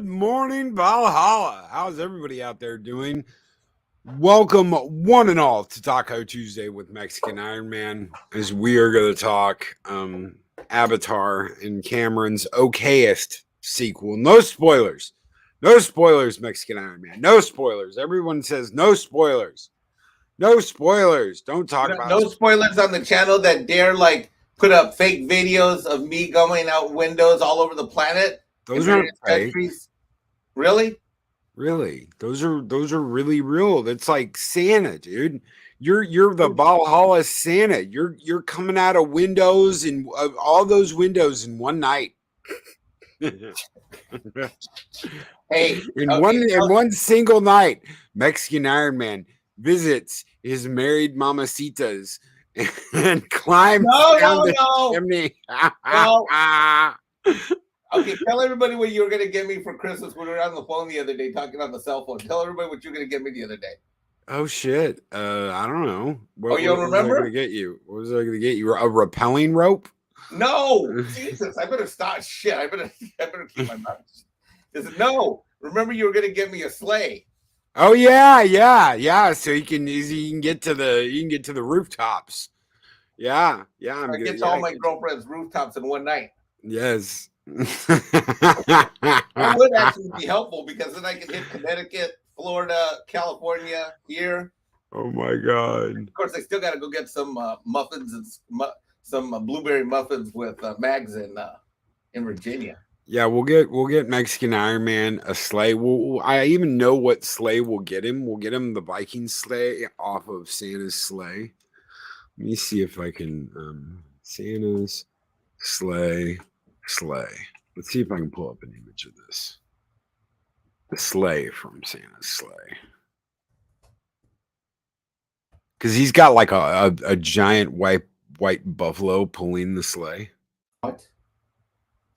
Good morning, Valhalla. How's everybody out there doing? Welcome, one and all, to Taco Tuesday with Mexican Ironman, as we are going to talk Avatar and Cameron's okayest sequel. No spoilers. No spoilers, Mexican Ironman. No spoilers. Everyone says no spoilers. No spoilers. Don't talk about no spoilers on the channel that dare put up fake videos of me going out windows all over the planet. Those aren't fake. Really? Really? Those are really real. That's like Santa, dude. You're the Valhalla Santa. You're coming out of windows and all those windows in one night. Hey, in one single night, Mexican Ironman visits his married mamacitas and climbs down the chimney. Okay, tell everybody what you were going to get me for Christmas when we were on the phone the other day talking on the cell phone. Tell everybody what you were going to get me the other day. Oh, shit. I don't know. You don't remember? What was I going to get you? What was I going to get you? A rappelling rope? No. Jesus, I better stop. Shit, I better keep my mouth. No. Remember you were going to get me a sleigh. Oh, yeah. So you can get to the rooftops. Yeah. I get to all my girlfriend's rooftops in one night. Yes. That would actually be helpful because then I can hit Connecticut, Florida, California, here. Oh my God! Of course, I still got to go get some muffins and some blueberry muffins with Mags in Virginia. Yeah, we'll get Mexican Ironman a sleigh. I even know what sleigh we'll get him. We'll get him the Viking sleigh off of Santa's sleigh. Let me see if I can Santa's sleigh. Let's see if I can pull up an image of this. The sleigh from Santa's sleigh. Because he's got like a giant white buffalo pulling the sleigh. What?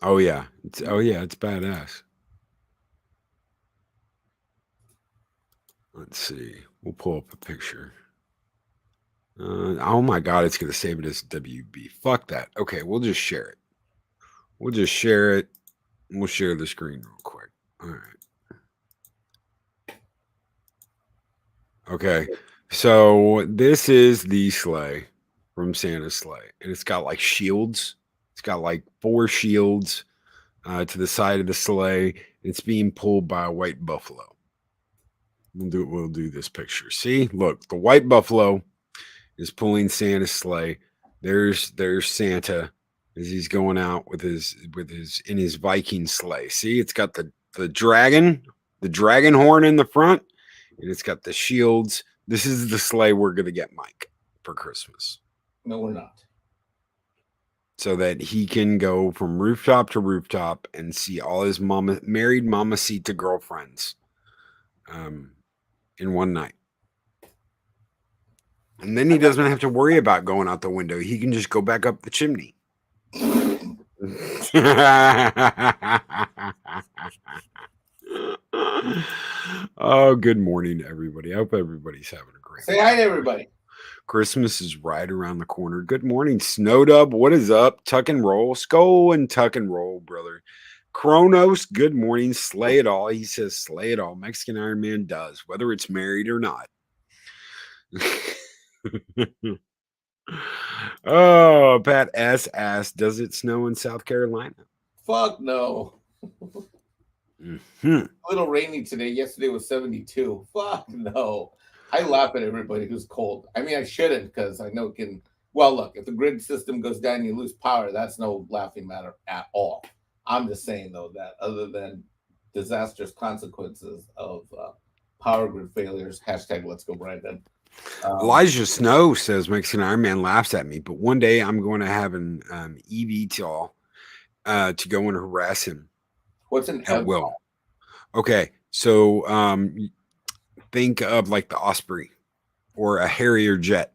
Oh yeah. It's badass. Let's see. We'll pull up a picture. Oh my God, it's going to save it as WB. Fuck that. Okay, we'll just share it. We'll just share it. We'll share the screen real quick. All right. Okay. So this is the sleigh from Santa's sleigh. And it's got like shields. It's got like 4 shields to the side of the sleigh. It's being pulled by a white buffalo. We'll do this picture. See, look, the white buffalo is pulling Santa's sleigh. There's Santa as he's going out with his in his Viking sleigh. See, it's got the dragon horn in the front, and it's got the shields. This is the sleigh we're gonna get Mike for Christmas. No, we're not. So that he can go from rooftop to rooftop and see all his married mamacita girlfriends in one night. And then he doesn't have to worry about going out the window. He can just go back up the chimney. Oh, good morning, everybody. I hope everybody's having a great Say hi to everybody. Christmas is right around the corner. Good morning, Snowdub. What is up? Tuck and roll. Skull and tuck and roll, brother. Kronos, good morning. Slay it all. He says, slay it all. Mexican Ironman does, whether it's married or not. Oh, Pat S asked, does it snow in South Carolina? Fuck no. Mm-hmm. A little rainy today. Yesterday was 72. Fuck no. I laugh at everybody who's cold. I mean, I shouldn't because I know it can. Well, look, if the grid system goes down and you lose power, that's no laughing matter at all. I'm just saying, though, that other than disastrous consequences of power grid failures, hashtag let's go Brandon. Elijah Snow says Mexican Ironman laughs at me, but one day I'm going to have an eVTOL to go and harass him. What's an at will? Okay, so think of like the Osprey or a Harrier jet.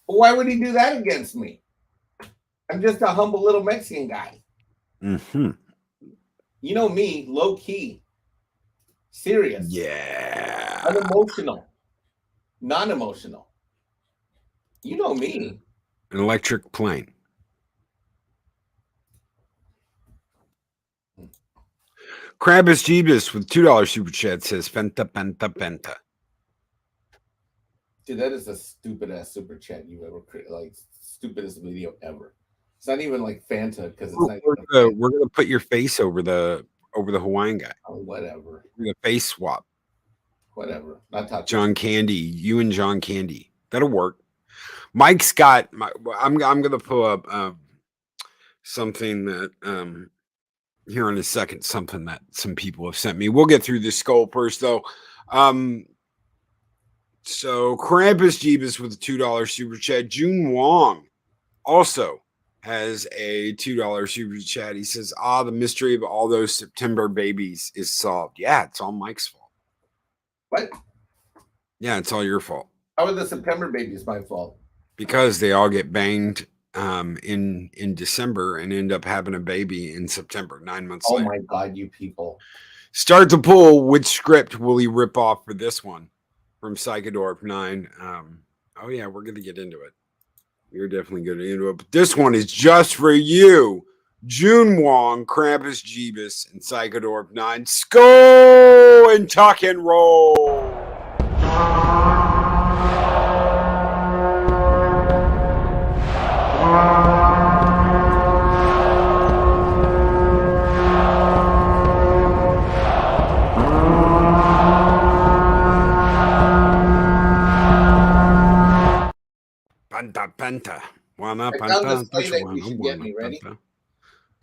Well, why would he do that against me? I'm just a humble little Mexican guy. Mm-hmm. You know me, low key, serious. Yeah. Unemotional. Non-emotional. You know me. An electric plane. Krabbis Jeebus with $2 super chat says Fenta Penta Penta. Dude, that is the stupid ass super chat you ever created. Like stupidest video ever. It's not even like Fanta because it's not. We're gonna put your face over the Hawaiian guy. Oh, whatever. The face swap. Whatever. Not talking. John Candy, you and John Candy. That'll work. Mike's got. I'm gonna pull up something that here in a second. Something that some people have sent me. We'll get through this skull first though. So Krampus Jeebus with a $2 super chat. June Wong also has a $2 super chat. He says, the mystery of all those September babies is solved. Yeah, it's all Mike's fault. What? Yeah, it's all your fault. How are the September babies my fault? Because they all get banged in December and end up having a baby in September, 9 months later. Oh my God, you people. Start the poll. Which script will he rip off for this one? From Psychodorp 9. Oh yeah, we're gonna get into it. We're definitely gonna get into it. But this one is just for you. June Wong, Krampus Jeebus, and Psychodorp 9. Skull and tuck and roll. Panta panta. Wanna panta. You should get me ready.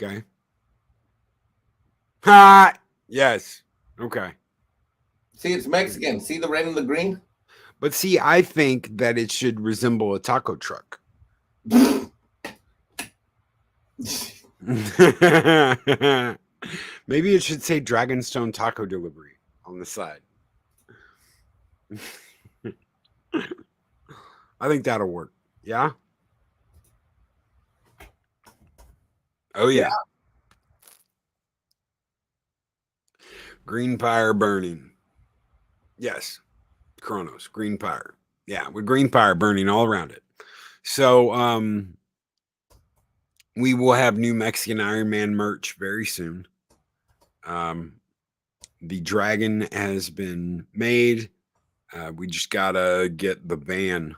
Okay. Ha! Yes. Okay. See, it's Mexican. See the red and the green? But see, I think that it should resemble a taco truck. Maybe it should say Dragonstone Taco Delivery on the side. I think that'll work. Yeah? Oh, yeah. Green fire burning. Yes, Chronos, green fire. Yeah, with green fire burning all around it. So we will have new Mexican Ironman merch very soon. The dragon has been made. We just gotta get the van,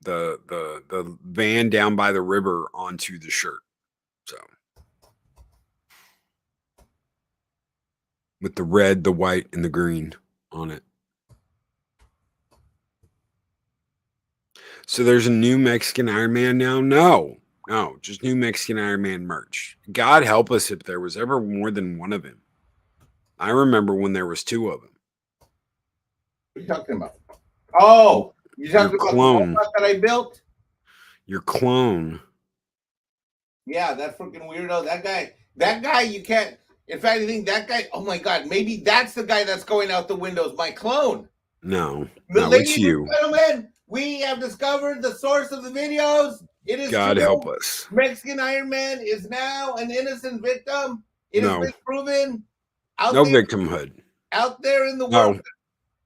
the van down by the river onto the shirt. So with the red, the white, and the green on it. So there's a new Mexican Ironman now? No, just new Mexican Ironman merch. God help us if there was ever more than one of him. I remember when there was two of them. What are you talking about? Oh, you're talking Your about clone. the robot that I built? Your clone. Yeah, that freaking weirdo. That guy, you can't. In fact, I think that guy, oh my God, maybe that's the guy that's going out the windows, my clone. No, Ladies it's you. and gentlemen, we have discovered the source of the videos. It is God true. help us. Mexican Ironman is now an innocent victim. It has No. been proven out No there, victimhood. out there in the No. world.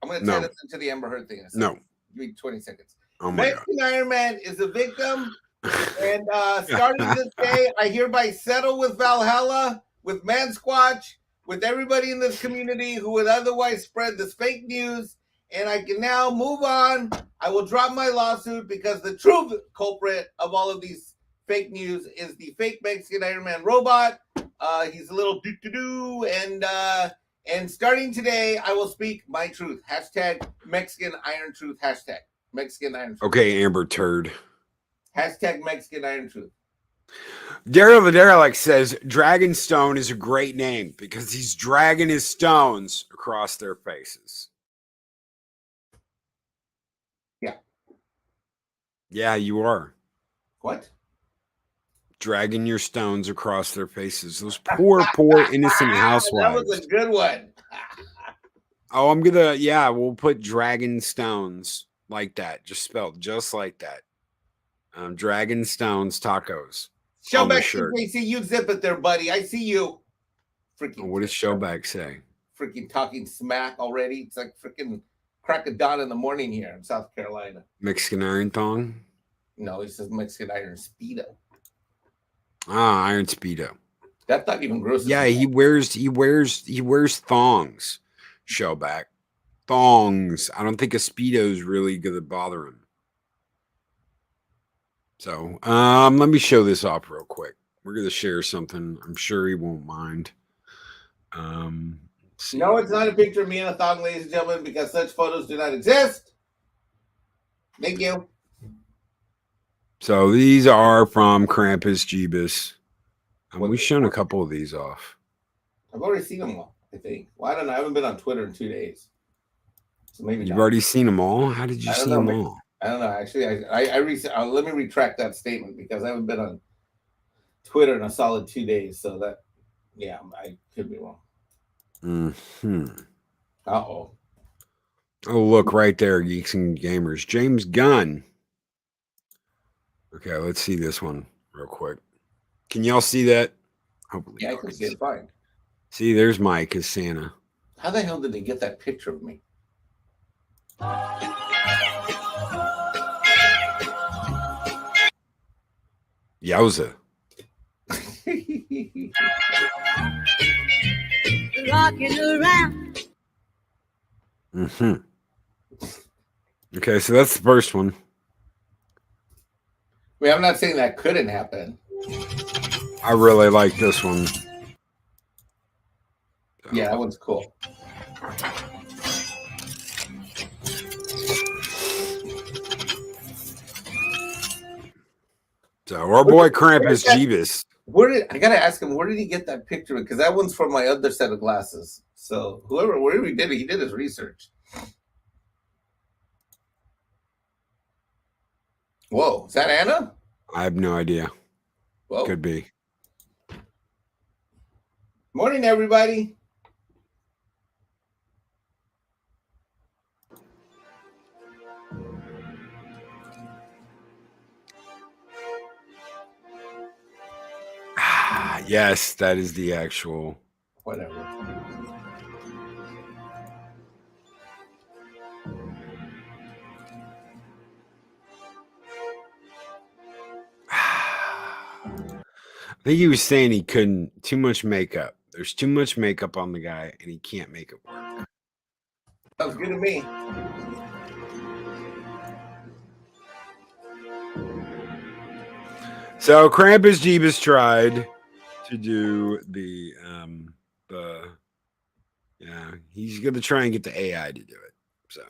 I'm going to turn this into the Amber Heard thing in a second. No. Give me 20 seconds. Oh my Mexican Ironman is a victim. And starting this day, I hereby settle with Valhalla, with Mansquatch, with everybody in this community who would otherwise spread this fake news. And I can now move on. I will drop my lawsuit because the true culprit of all of these fake news is the fake Mexican Ironman robot. He's a little doo-doo-doo. And starting today, I will speak my truth. Hashtag Mexican Iron Truth. Hashtag Mexican Iron Truth. Okay, Amber Turd. Hashtag Mexican Iron Truth. Daryl the Derelict says Dragonstone is a great name because he's dragging his stones across their faces. Yeah. Yeah, you are. What? Dragging your stones across their faces. Those poor, poor innocent housewives. That was a good one. Oh, we'll put dragon stones like that. Just spelled just like that. Dragon Stones Tacos. Showback JC, you zip it there, buddy. I see you. Freaking. What does Showback say? Freaking talking smack already. It's like freaking crack of dawn in the morning here in South Carolina. Mexican Iron Thong? No, he says Mexican Iron Speedo. Ah, Iron Speedo. That's not even gross. Yeah, he wears thongs. Showback. Thongs. I don't think a Speedo is really gonna bother him. So, let me show this off real quick. We're gonna share something. I'm sure he won't mind. No, it's not a picture of me in a thong, ladies and gentlemen, because such photos do not exist. Thank you. So these are from Krampus Jeebus. We've shown a couple of these off. I've already seen them all, I think. Well, I don't know. I haven't been on Twitter in 2 days. So maybe you've already seen them all? How did you see them all? I don't know. Actually, let me retract that statement because I haven't been on Twitter in a solid 2 days. So that, yeah, I could be wrong. Uh-oh. Oh, look right there, Geeks and Gamers. James Gunn. Okay, let's see this one real quick. Can y'all see that? Hopefully, yeah, I can see it fine. See, there's Mike as Santa. How the hell did they get that picture of me? Yowza. Rocking around. Okay, so that's the first one. I mean, I'm not saying that couldn't happen. I really like this one. Yeah, that one's cool. So our boy Krampus Jeebus. I gotta ask him, where did he get that picture? Because that one's from my other set of glasses. So wherever he did it, he did his research. Whoa, is that Anna? I have no idea. Whoa. Could be. Morning, everybody. Yes, that is the actual. Whatever. I think he was saying he couldn't. Too much makeup. There's too much makeup on the guy, and he can't make it work. Sounds good to me. So Krampus Jeebus tried to do he's gonna try and get the AI to do it. So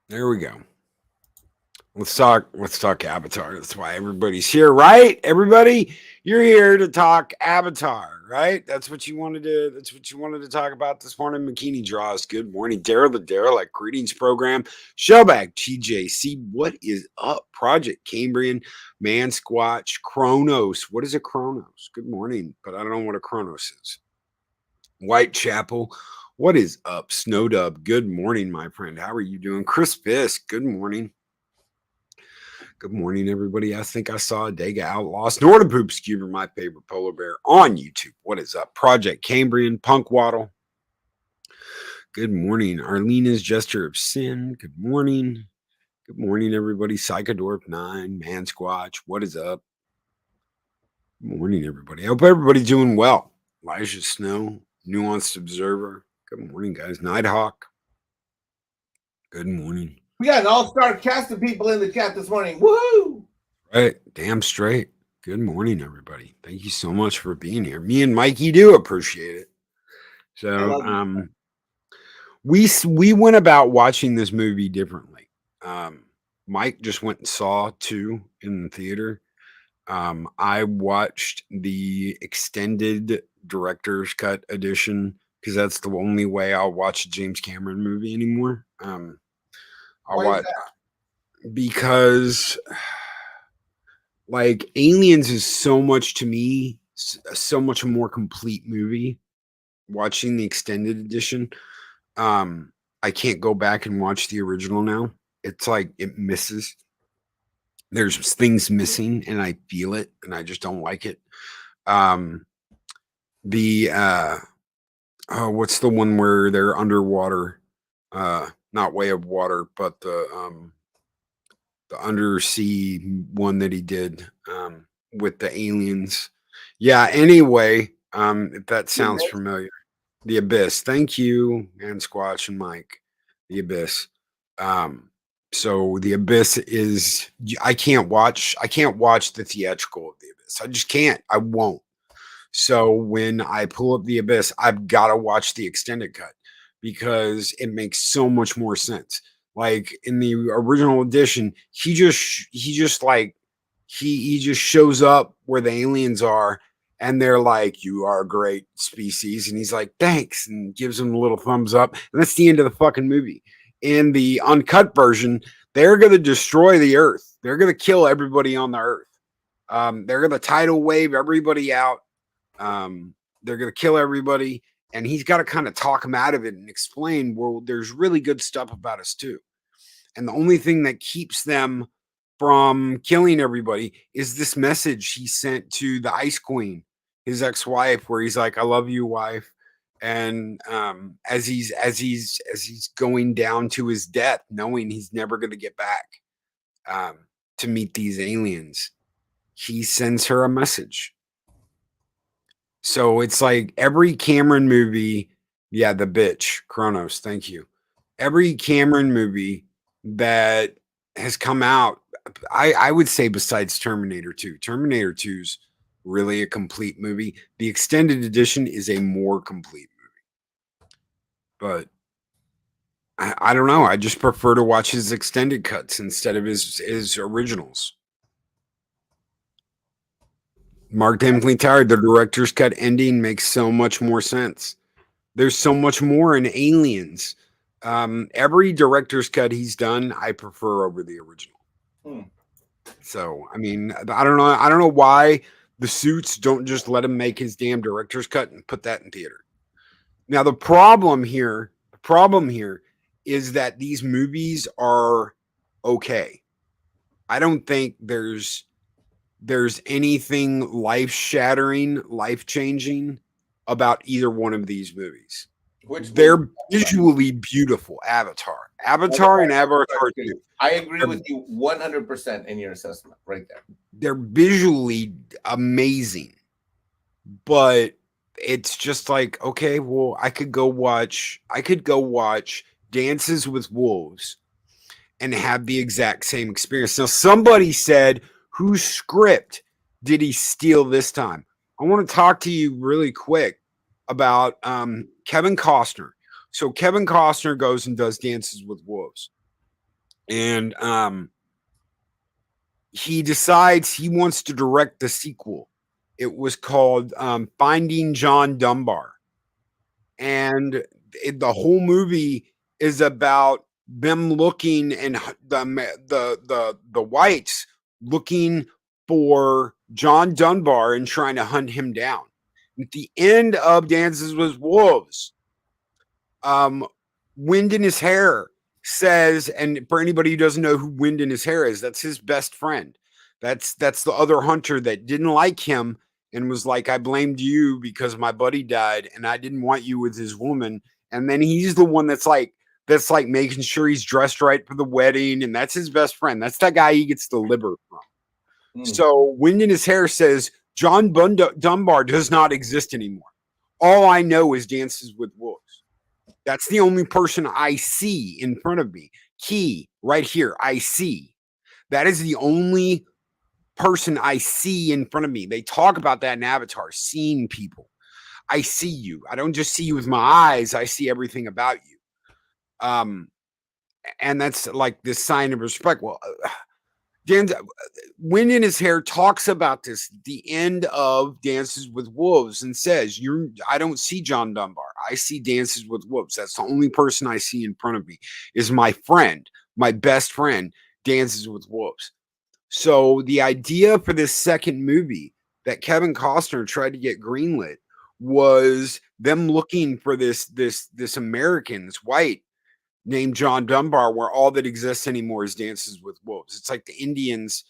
there we go. Let's talk Avatar. That's why everybody's here, right? Everybody, you're here to talk Avatar, right? That's what you wanted to talk about this morning. McKinney Draws. Good morning. Daryl the Derelict. Greetings program. Shellback TJC. What is up? Project Cambrian, Man Squatch, Chronos. What is a Chronos? Good morning, but I don't know what a Chronos is. Whitechapel. What is up? Snowdub. Good morning, my friend. How are you doing? Chris Fisk. Good morning. Good morning, everybody. I think I saw a Dega Outlaw. Snorted Poop Scuba, my favorite polar bear on YouTube. What is up? Project Cambrian, Punk Waddle. Good morning. Arlena's Gesture of Sin. Good morning. Good morning, everybody. Psychodorp 9, Man Squatch. What is up? Good morning, everybody. I hope everybody's doing well. Elijah Snow, Nuanced Observer. Good morning, guys. Nighthawk. Good morning. We got an all-star cast of people in the chat this morning. Woohoo! Right. Damn straight. Good morning, everybody. Thank you so much for being here. Me and Mikey do appreciate it. So we went about watching this movie differently. Mike just went and saw 2 in the theater. I watched the extended director's cut edition because that's the only way I'll watch a James Cameron movie anymore. Because like Aliens is so much to me, so much a more complete movie. Watching the extended edition, I can't go back and watch the original now. It's like it misses. There's things missing, and I feel it, and I just don't like it. What's the one where they're underwater? Not Way of Water, but the undersea one that he did with the aliens. Yeah, anyway, if that sounds familiar. The Abyss. Thank you, and Squatch and Mike. The Abyss. So The Abyss is I can't watch the theatrical of The Abyss. I just can't. I won't. So when I pull up The Abyss, I've got to watch the extended cut because it makes so much more sense. Like in the original edition, he just shows up where the aliens are, and they're like, "You are a great species," and he's like, "Thanks," and gives them a little thumbs up, and that's the end of the fucking movie. In the uncut version, they're gonna destroy the Earth. They're gonna kill everybody on the Earth. They're gonna tidal wave everybody out. They're gonna kill everybody, and he's got to kind of talk him out of it and explain, well, there's really good stuff about us too. And the only thing that keeps them from killing everybody is this message he sent to the Ice Queen, his ex-wife, where he's like, "I love you, wife." And as he's going down to his death, knowing he's never going to get back to meet these aliens, he sends her a message. So it's like every Cameron movie, yeah, the bitch, Chronos, thank you. Every Cameron movie that has come out, I would say besides Terminator 2. Terminator 2's really a complete movie. The extended edition is a more complete movie. But I don't know. I just prefer to watch his extended cuts instead of his originals. Mark Dampley Tired, the director's cut ending makes so much more sense. There's so much more in Aliens. Every director's cut he's done, I prefer over the original. So, I mean, I don't know why the suits don't just let him make his damn director's cut and put that in theater. Now, the problem here is that these movies are okay. I don't think there's anything life-shattering, life-changing about either one of these movies. They're visually beautiful. Avatar and Avatar 2. I agree with you 100% in your assessment right there. They're visually amazing, but it's just like, okay, well, I could go watch Dances with Wolves and have the exact same experience. Now, somebody said, whose script did he steal this time? I want to talk to you really quick about Kevin Costner. So Kevin Costner goes and does Dances with Wolves. And he decides he wants to direct the sequel. It was called Finding John Dunbar. And the whole movie is about them looking, and the whites looking for John Dunbar and trying to hunt him down. At the end of Dances with Wolves, Wind in His Hair says, and for anybody who doesn't know who Wind in His Hair is, that's his best friend. That's the other hunter that didn't like him and was like, I blamed you because my buddy died and I didn't want you with his woman. And then he's the one that's like making sure he's dressed right for the wedding, and that's his best friend. That's that guy he gets the liver from. So Wind in His Hair says John Dunbar does not exist anymore. All I know is Dances with Wolves. That's the only person I see in front of me. Key right here, I see. That is the only person I see in front of me. They talk about that in Avatar, seeing people. I see you. I don't just see you with my eyes. I see everything about you. And that's like this sign of respect. Well, Wind in His Hair talks about this at the end of Dances with Wolves and says, I don't see John Dunbar. I see Dances with Wolves. That's the only person I see in front of me is my friend, my best friend, Dances with Wolves. So the idea for this second movie that Kevin Costner tried to get greenlit was them looking for this American's white named John Dunbar, where all that exists anymore is Dances with Wolves. It's like the Indians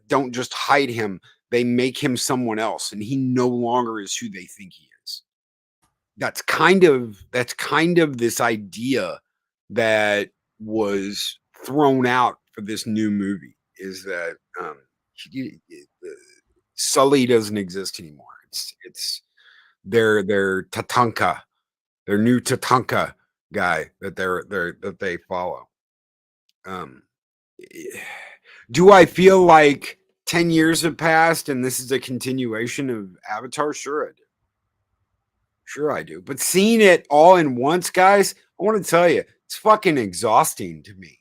don't just hide him, they make him someone else, and he no longer is who they think he is. That's kind of this idea that was thrown out for this new movie, is that Sully doesn't exist anymore. It's their Tatanka, their new Tatanka guy that they follow. Do I feel like 10 years have passed and this is a continuation of Avatar? Sure I do. But seeing it all in once, guys, I want to tell you, it's fucking exhausting to me.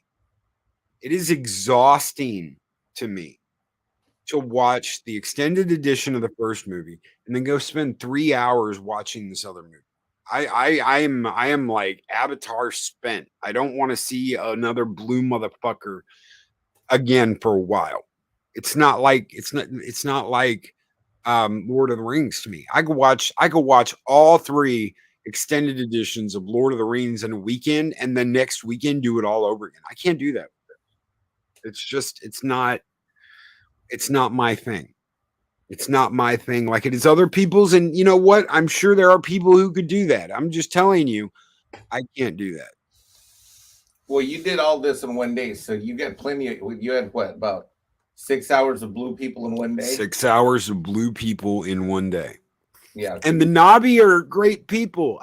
It is exhausting to me to watch the extended edition of the first movie and then go spend 3 hours watching this other movie. I am like Avatar spent. I don't want to see another blue motherfucker again for a while. It's not like Lord of the Rings to me. I could watch all 3 extended editions of Lord of the Rings in a weekend, and then next weekend do it all over again. I can't do that. It's not my thing. It's not my thing like it is other people's. And you know what? I'm sure there are people who could do that. I'm just telling you, I can't do that. Well, you did all this in one day, so you got plenty of. You had what, about 6 hours of blue people in one day? 6 hours of blue people in one day. Yeah. And the Navi are great people.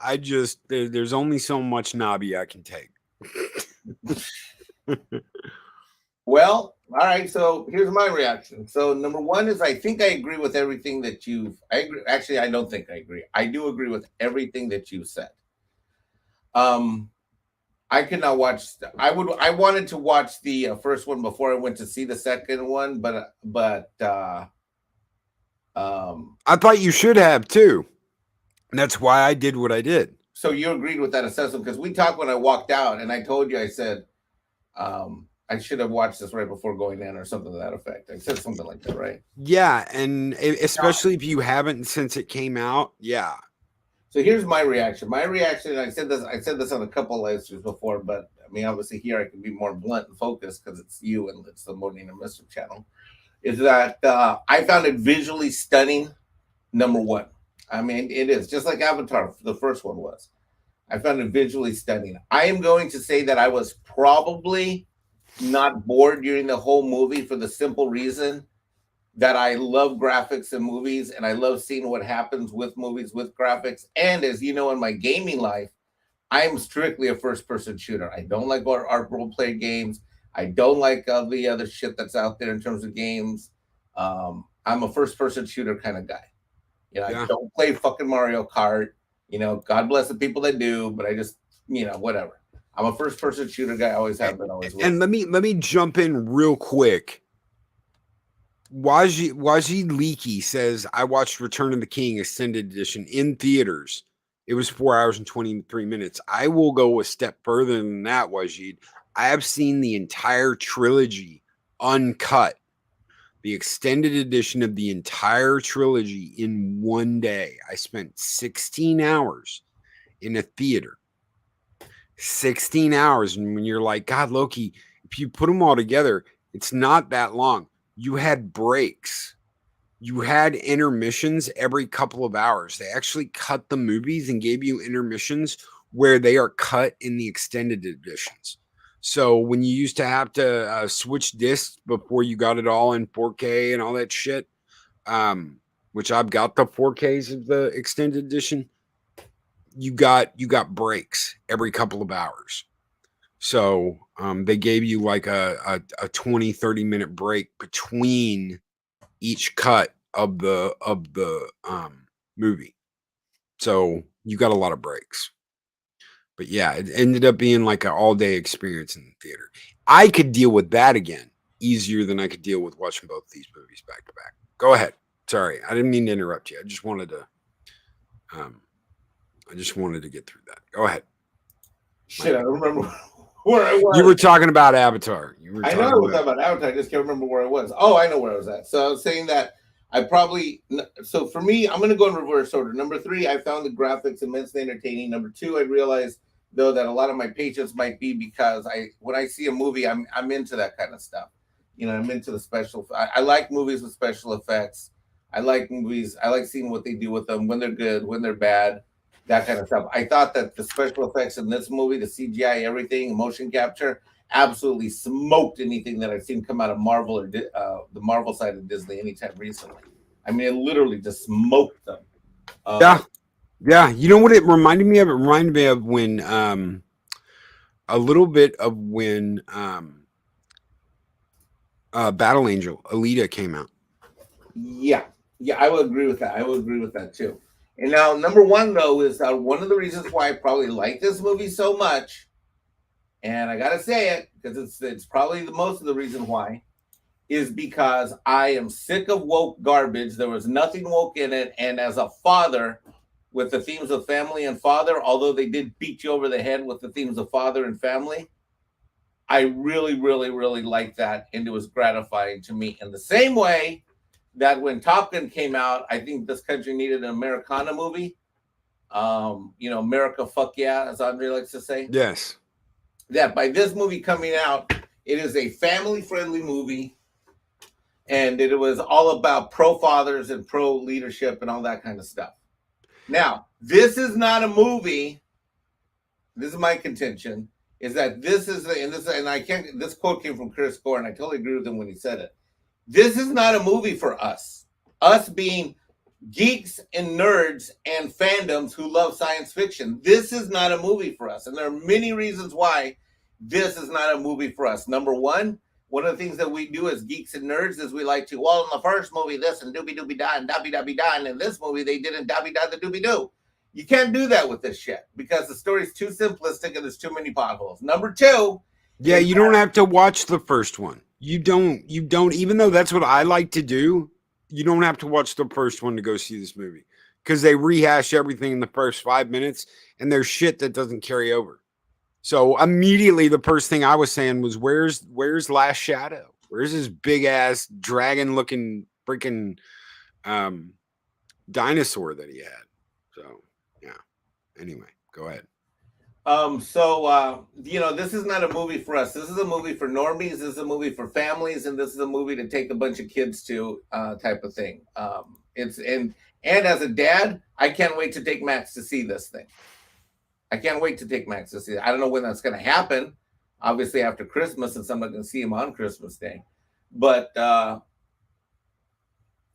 There's only so much Navi I can take. Well, all right. So here's my reaction. So number one is I think I agree with everything that I agree. Actually, I don't think I agree. I do agree with everything that you said. I could not watch. I wanted to watch the first one before I went to see the second one, but I thought you should have too. And that's why I did what I did. So you agreed with that assessment, because we talked when I walked out, and I told you, I said, I should have watched this right before going in, or something to that effect. I said something like that, right? Yeah, and especially if you haven't since it came out. Yeah. So here's my reaction. My reaction, I said this on a couple of live streams before, but I mean, obviously here I can be more blunt and focused because it's you and it's the Loki and Mischief channel. Is that I found it visually stunning. Number one, I mean, it is just like Avatar, the first one was. I found it visually stunning. I am going to say that I was probably not bored during the whole movie for the simple reason that I love graphics in movies and I love seeing what happens with movies with graphics. And as you know, in my gaming life, I am strictly a first person shooter. I don't like our role play games. I don't like the other shit that's out there in terms of games. I'm a first person shooter kind of guy. You know, I Yeah. don't play fucking Mario Kart. You know, God bless the people that do, but I just, whatever. I'm a first person shooter guy. Always have been, always will. And let me jump in real quick. Wajid Leakey says, I watched Return of the King Extended Edition in theaters. It was 4 hours and 23 minutes. I will go a step further than that, Wajid. I have seen the entire trilogy uncut, the extended edition of the entire trilogy in one day. I spent 16 hours in a theater. 16 hours. And when you're like, God, Loki, if you put them all together, it's not that long. You had breaks. You had intermissions every couple of hours. They actually cut the movies and gave you intermissions where they are cut in the extended editions. So when you used to have to switch discs before you got it all in 4K and all that shit, which I've got the 4Ks of the extended edition, you got breaks every couple of hours. So they gave you like a 20, 30-minute break between each cut of the movie. So you got a lot of breaks. But yeah, it ended up being like an all-day experience in the theater. I could deal with that again easier than I could deal with watching both these movies back to back. Go ahead. Sorry, I didn't mean to interrupt you. I just wanted to get through that. Go ahead. Shit, I don't remember where I was. You were talking about Avatar. I know I was talking about Avatar. I just can't remember where I was. Oh, I know where I was at. So I was saying that so for me, I'm going to go in reverse order. Number 3, I found the graphics immensely entertaining. Number 2, I realized, though, that a lot of my patience might be because when I see a movie, I'm into that kind of stuff. You know, I'm into the special. I like movies with special effects. I like movies. I like seeing what they do with them, when they're good, when they're bad, that kind of stuff. I thought that the special effects in this movie, the CGI, everything, motion capture, absolutely smoked anything that I've seen come out of Marvel or the Marvel side of Disney anytime recently. I mean, it literally just smoked them. Yeah. You know what it reminded me of? It reminded me of when a little bit of when Battle Angel Alita came out. Yeah, I would agree with that. I would agree with that too. And now, number 1 though is one of the reasons why I probably like this movie so much, and I gotta say it because it's probably the most of the reason why, is because I am sick of woke garbage. There was nothing woke in it, and as a father, with the themes of family and father, although they did beat you over the head with the themes of father and family, I really, really, really liked that, and it was gratifying to me. In the same way that when Top Gun came out, I think this country needed an Americana movie. America, fuck yeah, as Andre likes to say. Yes. That by this movie coming out, it is a family-friendly movie, and it was all about pro-fathers and pro-leadership and all that kind of stuff. Now, this is not a movie. This is my contention. Is that this quote came from Chris Gore, and I totally agree with him when he said it. This is not a movie for us. Us being geeks and nerds and fandoms who love science fiction. This is not a movie for us. And there are many reasons why this is not a movie for us. Number 1, one of the things that we do as geeks and nerds is we like to, well, in the first movie, this and doobie-doobie-da and dabby-dabby-da, and in this movie, they didn't dabby-da the doobie-doo. You can't do that with this shit because the story's too simplistic and there's too many potholes. Number 2. Yeah, you don't have to watch the first one. You don't, even though that's what I like to do, you don't have to watch the first one to go see this movie because they rehash everything in the first 5 minutes and there's shit that doesn't carry over. So immediately the first thing I was saying was, where's Last Shadow? Where's this big ass dragon looking freaking dinosaur that he had? So yeah. Anyway, go ahead. This is not a movie for us. This is a movie for normies. This is a movie for families, and this is a movie to take a bunch of kids to, type of thing. And as a dad, I can't wait to take Max to see this thing. I can't wait to take Max to see it. I don't know when that's going to happen. Obviously after Christmas, since I'm not going to see him on Christmas Day. But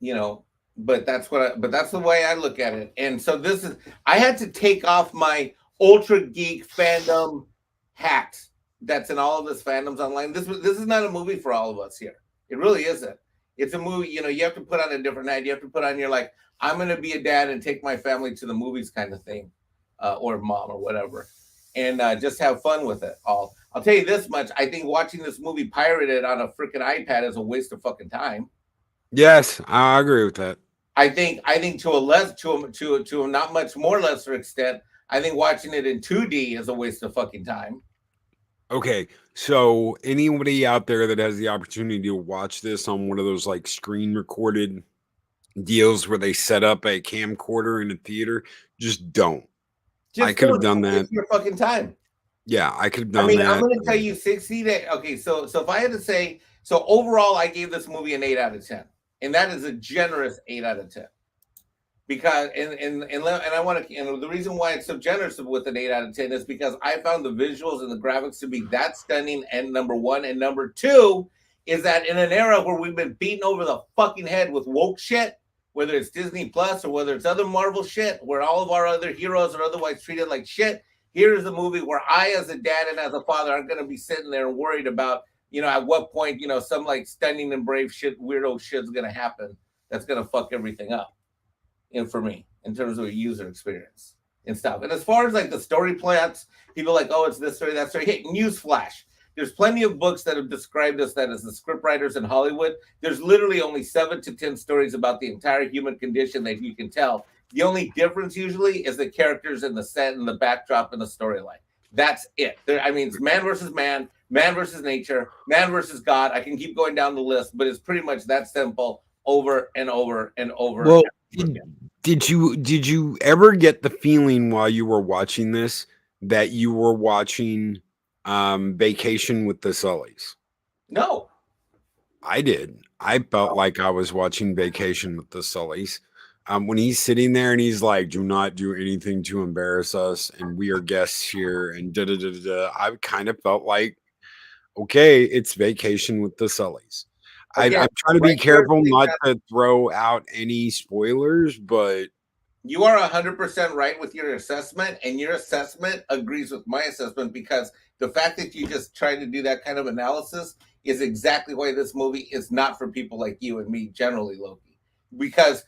you know, but that's the way I look at it. And so I had to take off my ultra geek fandom hat that's in all of this fandoms online. This is not a movie for all of us here. It really isn't. It's a movie, you know, you have to put on a different night. You have to put on, you're like, I'm going to be a dad and take my family to the movies kind of thing, or mom or whatever, and just have fun with it all. I'll tell you this much. I think watching this movie pirated on a freaking iPad is a waste of fucking time. Yes, I agree with that. I think to a not much more lesser extent, I think watching it in 2D is a waste of fucking time. Okay, so anybody out there that has the opportunity to watch this on one of those like screen recorded deals where they set up a camcorder in a theater, just don't. I could have done that. Your fucking time. Yeah, I could have done that. I mean, I'm going to tell you 60 days. Okay, so if I had to say, so overall, I gave this movie an 8 out of 10, and that is a generous 8 out of 10. Because and I want to, and the reason why it's so generous with an 8 out of 10 is because I found the visuals and the graphics to be that stunning. And number one, and number two is that in an era where we've been beaten over the fucking head with woke shit, whether it's Disney Plus or whether it's other Marvel shit, where all of our other heroes are otherwise treated like shit, here's a movie where I, as a dad and as a father, aren't going to be sitting there worried about, you know, at what point, you know, some like stunning and brave shit, weirdo shit's going to happen that's going to fuck everything up. And for me, in terms of a user experience and stuff. And as far as like the story plots, people are like, oh, it's this story, that story. Hey, newsflash. There's plenty of books that have described us that as the scriptwriters in Hollywood. There's literally only 7 to 10 stories about the entire human condition that you can tell. The only difference usually is the characters and the set and the backdrop and the storyline. That's it. I mean, it's man versus man, man versus nature, man versus God. I can keep going down the list, but it's pretty much that simple over and over and over. Well, did you ever get the feeling while you were watching this that you were watching Vacation with the Sullys? No. I did. I felt like I was watching Vacation with the Sullys. When he's sitting there and he's like, do not do anything to embarrass us, and we are guests here, and da-da-da-da-da, I kind of felt like, okay, it's Vacation with the Sullys. I'm trying to be careful not to throw out any spoilers, but you are 100% right with your assessment, and your assessment agrees with my assessment, because the fact that you just tried to do that kind of analysis is exactly why this movie is not for people like you and me, generally, Loki. Because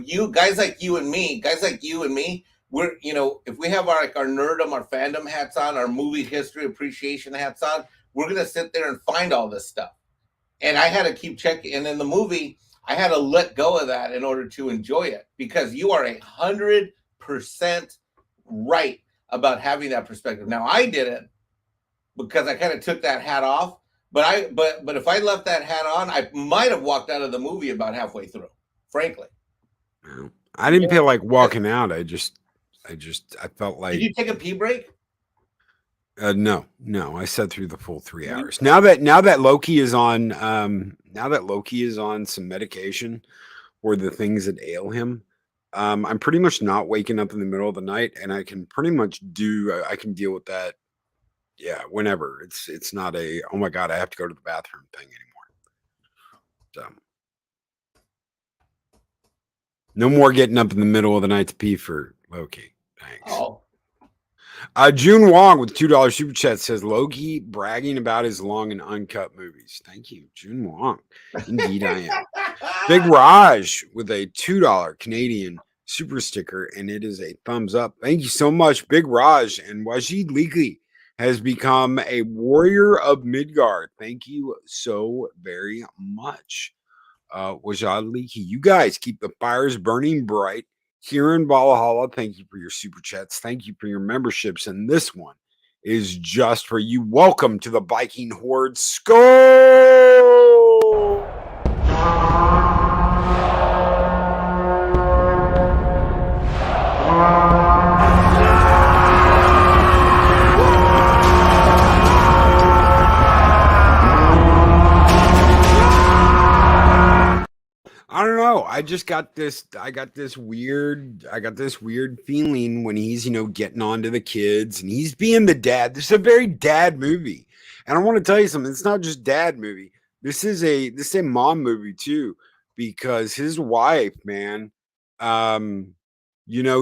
you guys like you and me, we're, you know, if we have our nerdom, our fandom hats on, our movie history appreciation hats on, we're gonna sit there and find all this stuff. And I had to keep checking. And in the movie, I had to let go of that in order to enjoy it, because you are 100% right about having that perspective. Now, I didn't, because I kind of took that hat off. But if I left that hat on, I might have walked out of the movie about halfway through, frankly. I didn't feel like walking out. I felt like. Did you take a pee break? No, I sat through the full 3 hours. Now that Loki is on, some medication for the things that ail him, I'm pretty much not waking up in the middle of the night, and I can pretty much I can deal with that. Yeah, whenever. It's not a, oh my God, I have to go to the bathroom thing anymore. So no more getting up in the middle of the night to pee for Loki. Thanks. Oh. June Wong with $2 super chat says Loki bragging about his long and uncut movies. Thank you, June Wong. Indeed, I am. Big Raj with a $2 Canadian super sticker, and it is a thumbs up. Thank you so much, Big Raj. And Wajid Leakley has become a warrior of Midgard. Thank you so very much, Wajid Leakley. You guys keep the fires burning bright here in Valhalla. Thank you for your super chats. Thank you for your memberships. And this one is just for you. Welcome to the Viking Horde. Skull! I don't know. I just got this. I got this weird feeling when he's, getting on to the kids and he's being the dad. This is a very dad movie, and I want to tell you something. It's not just dad movie. This is a mom movie too, because his wife, man, um,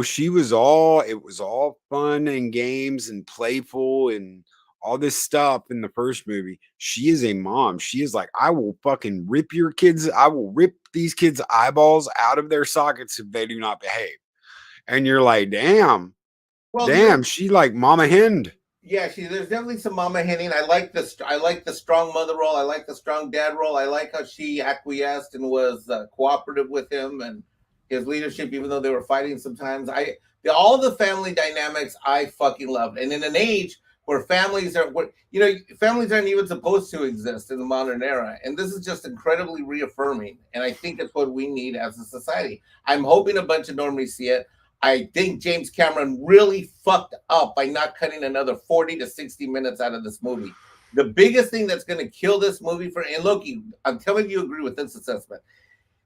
she was all. It was all fun and games and playful and all this stuff in the first movie. She is a mom. She is like, I will fucking rip your kids. I will rip these kids' eyeballs out of their sockets if they do not behave. And you're like, damn, Well, damn. She like mama henned. yeah, there's definitely some mama henning. I like the strong mother role. I like the strong dad role. I like how she acquiesced and was cooperative with him and his leadership, even though they were fighting sometimes. All the family dynamics I fucking loved. And in an age where families aren't even supposed to exist in the modern era. And this is just incredibly reaffirming. And I think it's what we need as a society. I'm hoping a bunch of normies see it. I think James Cameron really fucked up by not cutting another 40 to 60 minutes out of this movie. The biggest thing that's going to kill this movie and Loki, tell me if you agree with this assessment.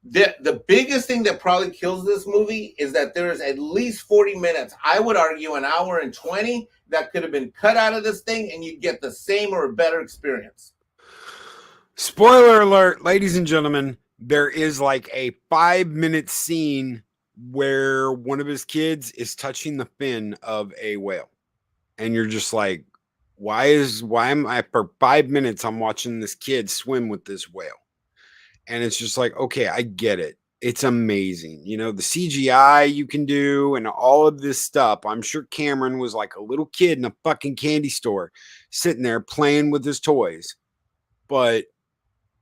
The biggest thing that probably kills this movie is that there is at least 40 minutes, I would argue an hour and 20, that could have been cut out of this thing and you'd get the same or a better experience. Spoiler alert, ladies and gentlemen, there is like a 5-minute scene where one of his kids is touching the fin of a whale. And you're just like, why am I for 5 minutes I'm watching this kid swim with this whale? And it's just like, okay, I get it. It's amazing. The CGI you can do and all of this stuff. I'm sure Cameron was like a little kid in a fucking candy store sitting there playing with his toys. But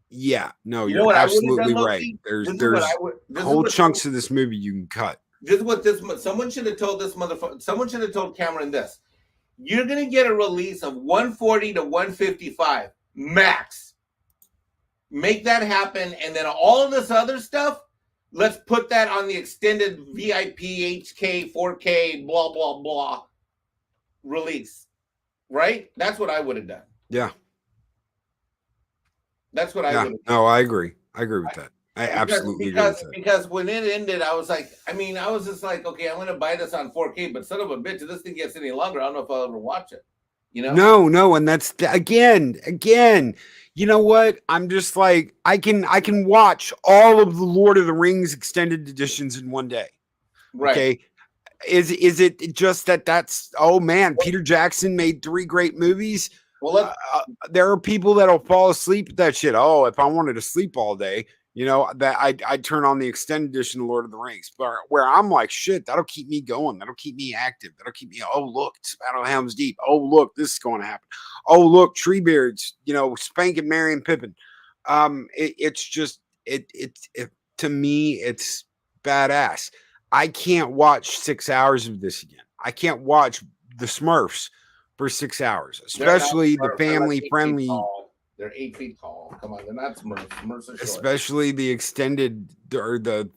yeah, no, you're absolutely right. There's whole chunks of this movie you can cut. Someone should have told this motherfucker. Someone should have told Cameron this. You're gonna get a release of 140 to 155 max. Make that happen, and then all of this other stuff, let's put that on the extended VIP HK 4K blah blah blah release. Right? That's what I would have done. Yeah. That's what I would have done. No, I agree. I agree with that. I absolutely agree with that. Because when it ended, I was just like, okay, I'm gonna buy this on 4K, but son of a bitch, if this thing gets any longer, I don't know if I'll ever watch it. No, and that's again. You know what? I'm just like, I can watch all of the Lord of the Rings extended editions in one day. Right. Okay. Is it just that's oh man, Peter Jackson made 3 great movies. Well, there are people that'll fall asleep at that shit. Oh, if I wanted to sleep all day, that I'd turn on the extended edition of Lord of the Rings. But where I'm like, shit, that'll keep me going. That'll keep me active. That'll keep me. Oh, look, it's Battle of Helm's Deep. Oh, look, this is going to happen. Oh, look, Treebeards. Spanking Merry and Pippin. It's just to me, it's badass. I can't watch 6 hours of this again. I can't watch the Smurfs for 6 hours, especially the family friendly. They're 8 feet tall. Come on, they're not Smurfs. Smurfs are short. Especially the extended or the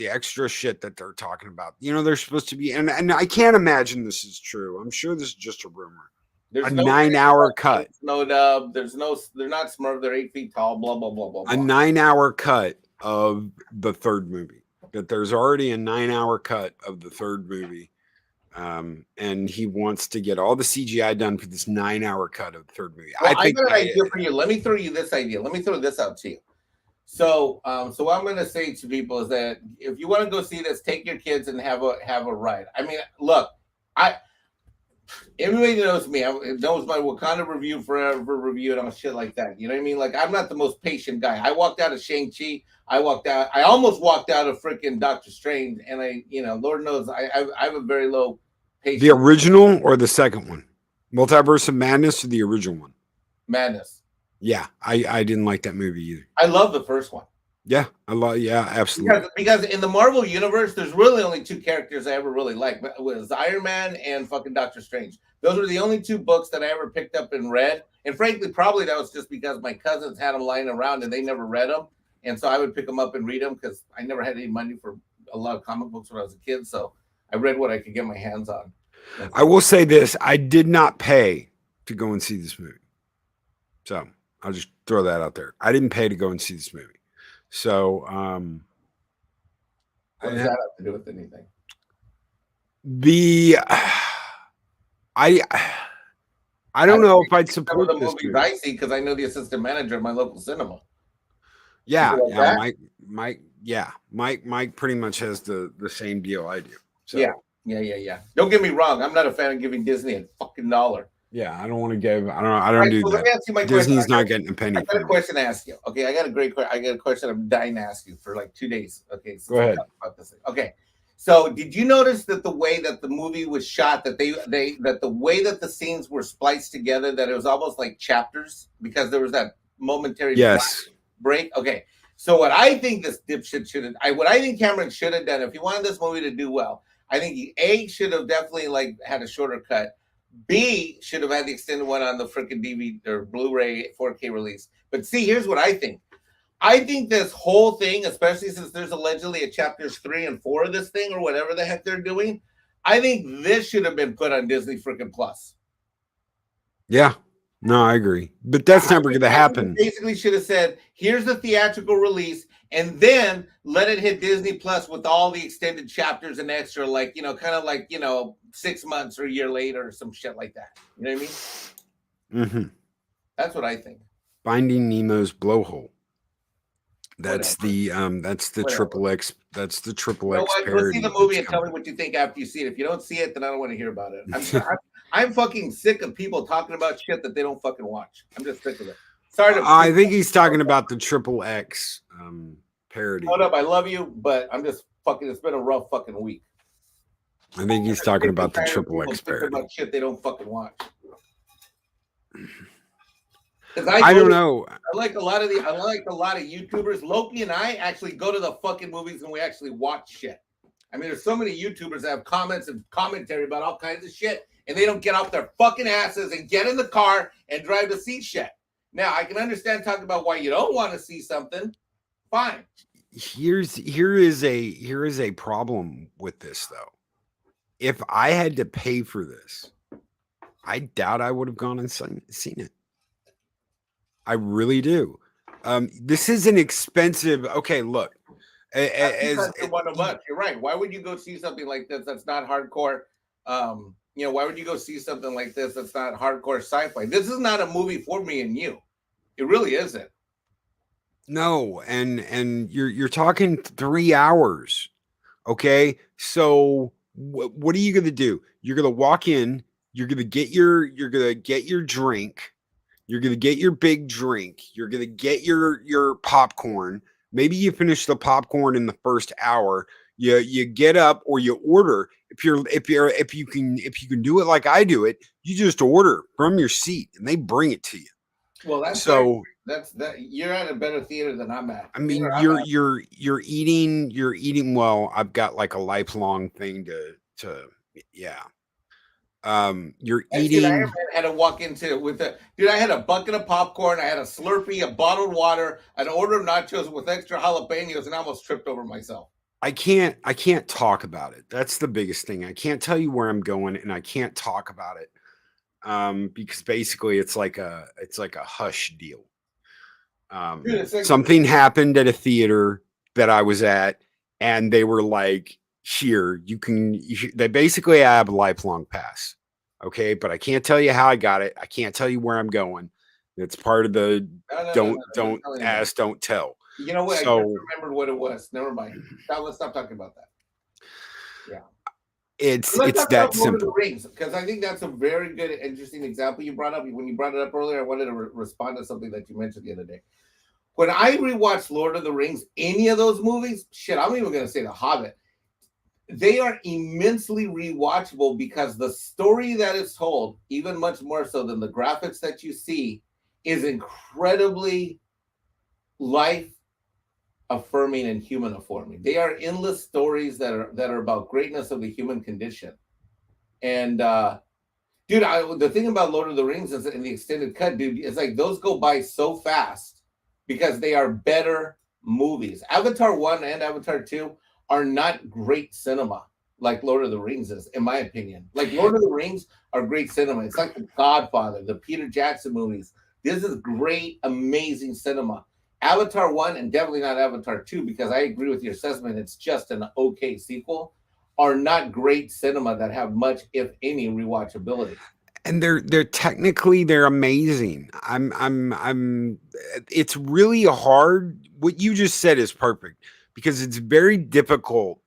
extra shit that they're talking about. They're supposed to be, and I can't imagine this is true. I'm sure this is just a rumor. There's a 9-hour cut. No dub. They're not Smurf. They're 8 feet tall. Blah blah blah blah. A 9-hour cut of the third movie. That there's already a 9-hour cut of the third movie. And he wants to get all the CGI done for this 9-hour cut of the third movie. Well, I got an idea for you. Let me throw you this idea. Let me throw this out to you. So what I'm going to say to people is that if you want to go see this, take your kids and have a ride. I mean, look, everybody knows me. Knows my Wakanda review forever review and all shit like that. You know what I mean? Like, I'm not the most patient guy. I walked out of Shang-Chi. I almost walked out of freaking Doctor Strange, and Lord knows I have a very low patience. The original or the second one? Multiverse of Madness or the original one? Madness. Yeah, I didn't like that movie either. I love the first one. Yeah, absolutely. Because in the Marvel universe, there's really only 2 characters I ever really liked. It was Iron Man and fucking Doctor Strange. Those were the only 2 books that I ever picked up and read. And frankly, probably that was just because my cousins had them lying around and they never read them. And so I would pick them up and read them because I never had any money for a lot of comic books when I was a kid. So I read what I could get my hands on. I will say this. I did not pay to go and see this movie. So I'll just throw that out there. I didn't pay to go and see this movie. So What does that have to do with anything? the I don't know if I'd Some support of the this movies movie. I see because I know the assistant manager of my local cinema. Yeah, People like yeah, that? Mike pretty much has the same deal I do. So Yeah. Don't get me wrong. I'm not a fan of giving Disney a fucking dollar. yeah, I don't want to give. I All don't right, do so let that. me ask you my Disney's question. not getting a penny I got a from me. question to ask you. Okay, I got a question I'm dying to ask you for like 2 days. Okay, since Go ahead. we talked about this thing. Okay, so did you notice that the way that the movie was shot, that that the way that the scenes were spliced together, that it was almost like chapters because there was that momentary Yes. break? Okay, so what I think this dipshit should have, what I think Cameron should have done if he wanted this movie to do well, I think he should have definitely like had a shorter cut. B should have had the extended one on the freaking DVD or Blu-ray 4K release. But see, here's what I think. I think this whole thing, especially since there's allegedly a chapters 3 and 4 of this thing or whatever the heck they're doing, I think this should have been put on Disney freaking Plus. Yeah. No, I agree. But that's never going to happen. Basically, should have said, "Here's the theatrical release," and then let it hit Disney Plus with all the extended chapters and extra, like kind of like 6 months or a year later or some shit like that. You know what I mean? Mm-hmm. That's what I think. Finding Nemo's blowhole. That's Whatever. that's the Whatever. triple X. That's the triple You know X what? Go parody. see the movie and tell me what you think after you see it. If you don't see it, then I don't want to hear about it. I'm fucking sick of people talking about shit that they don't fucking watch. I'm just sick of it. Sorry to. I think he's talking about the triple X parody. Hold up, I love you, but I'm just fucking. It's been a rough fucking week. I think he's talking about the triple X parody. About shit they don't fucking watch. I don't know. I like a lot of YouTubers. Loki and I actually go to the fucking movies and we actually watch shit. I mean, there's so many YouTubers that have comments and commentary about all kinds of shit, and they don't get off their fucking asses and get in the car and drive to see shit. Now, I can understand talking about why you don't want to see something. Fine. Here is a problem with this though. If I had to pay for this, I doubt I would have gone and seen it. I really do. This is an expensive. Okay, look. As one of us, you're right. Why would you go see something like this that's not hardcore? Why would you go see something like this that's not hardcore sci-fi? This is not a movie for me and you. It really isn't. No, and you're talking 3 hours. Okay, so what are you gonna do? You're gonna walk in. You're gonna get your drink. You're gonna get your big drink. You're gonna get your popcorn. Maybe you finish the popcorn in the first hour. You get up or you order. If you can do it like I do it, you just order from your seat and they bring it to you. Well, that's so that you're at a better theater than I'm at. I mean, you're eating well. I've got like a lifelong thing to yeah. You're eating. I had to walk into with I had a bucket of popcorn, I had a Slurpee, a bottled water, an order of nachos with extra jalapenos, and I almost tripped over myself. I can't talk about it. That's the biggest thing. I can't tell you where I'm going, and I can't talk about it because basically it's like a hush deal. Dude, something happened at a theater that I was at, and they were like, "Here, they basically have a lifelong pass." Okay, but I can't tell you how I got it. I can't tell you where I'm going. It's part of the don't ask, don't tell. You know what? So, I just remembered what it was. Never mind. Let's stop talking about that. Yeah, it's that simple. Because I think that's a very good, interesting example you brought up. When you brought it up earlier, I wanted to respond to something that you mentioned the other day. When I rewatched Lord of the Rings, any of those movies, shit, I'm even going to say The Hobbit. They are immensely rewatchable because the story that is told, even much more so than the graphics that you see, is incredibly life affirming and human affirming. They are endless stories that are about greatness of the human condition. And dude, the thing about Lord of the Rings is in the extended cut, dude, it's like those go by so fast because they are better movies. Avatar 1 and Avatar 2 are not great cinema like Lord of the Rings is, in my opinion. Like Lord of the Rings are great cinema. It's like The Godfather, the Peter Jackson movies. This is great, amazing cinema. Avatar 1 and definitely not Avatar 2, because I agree with your assessment, it's just an okay sequel, are not great cinema that have much, if any, rewatchability. And they're technically they're amazing. I'm it's really hard. What you just said is perfect because it's very difficult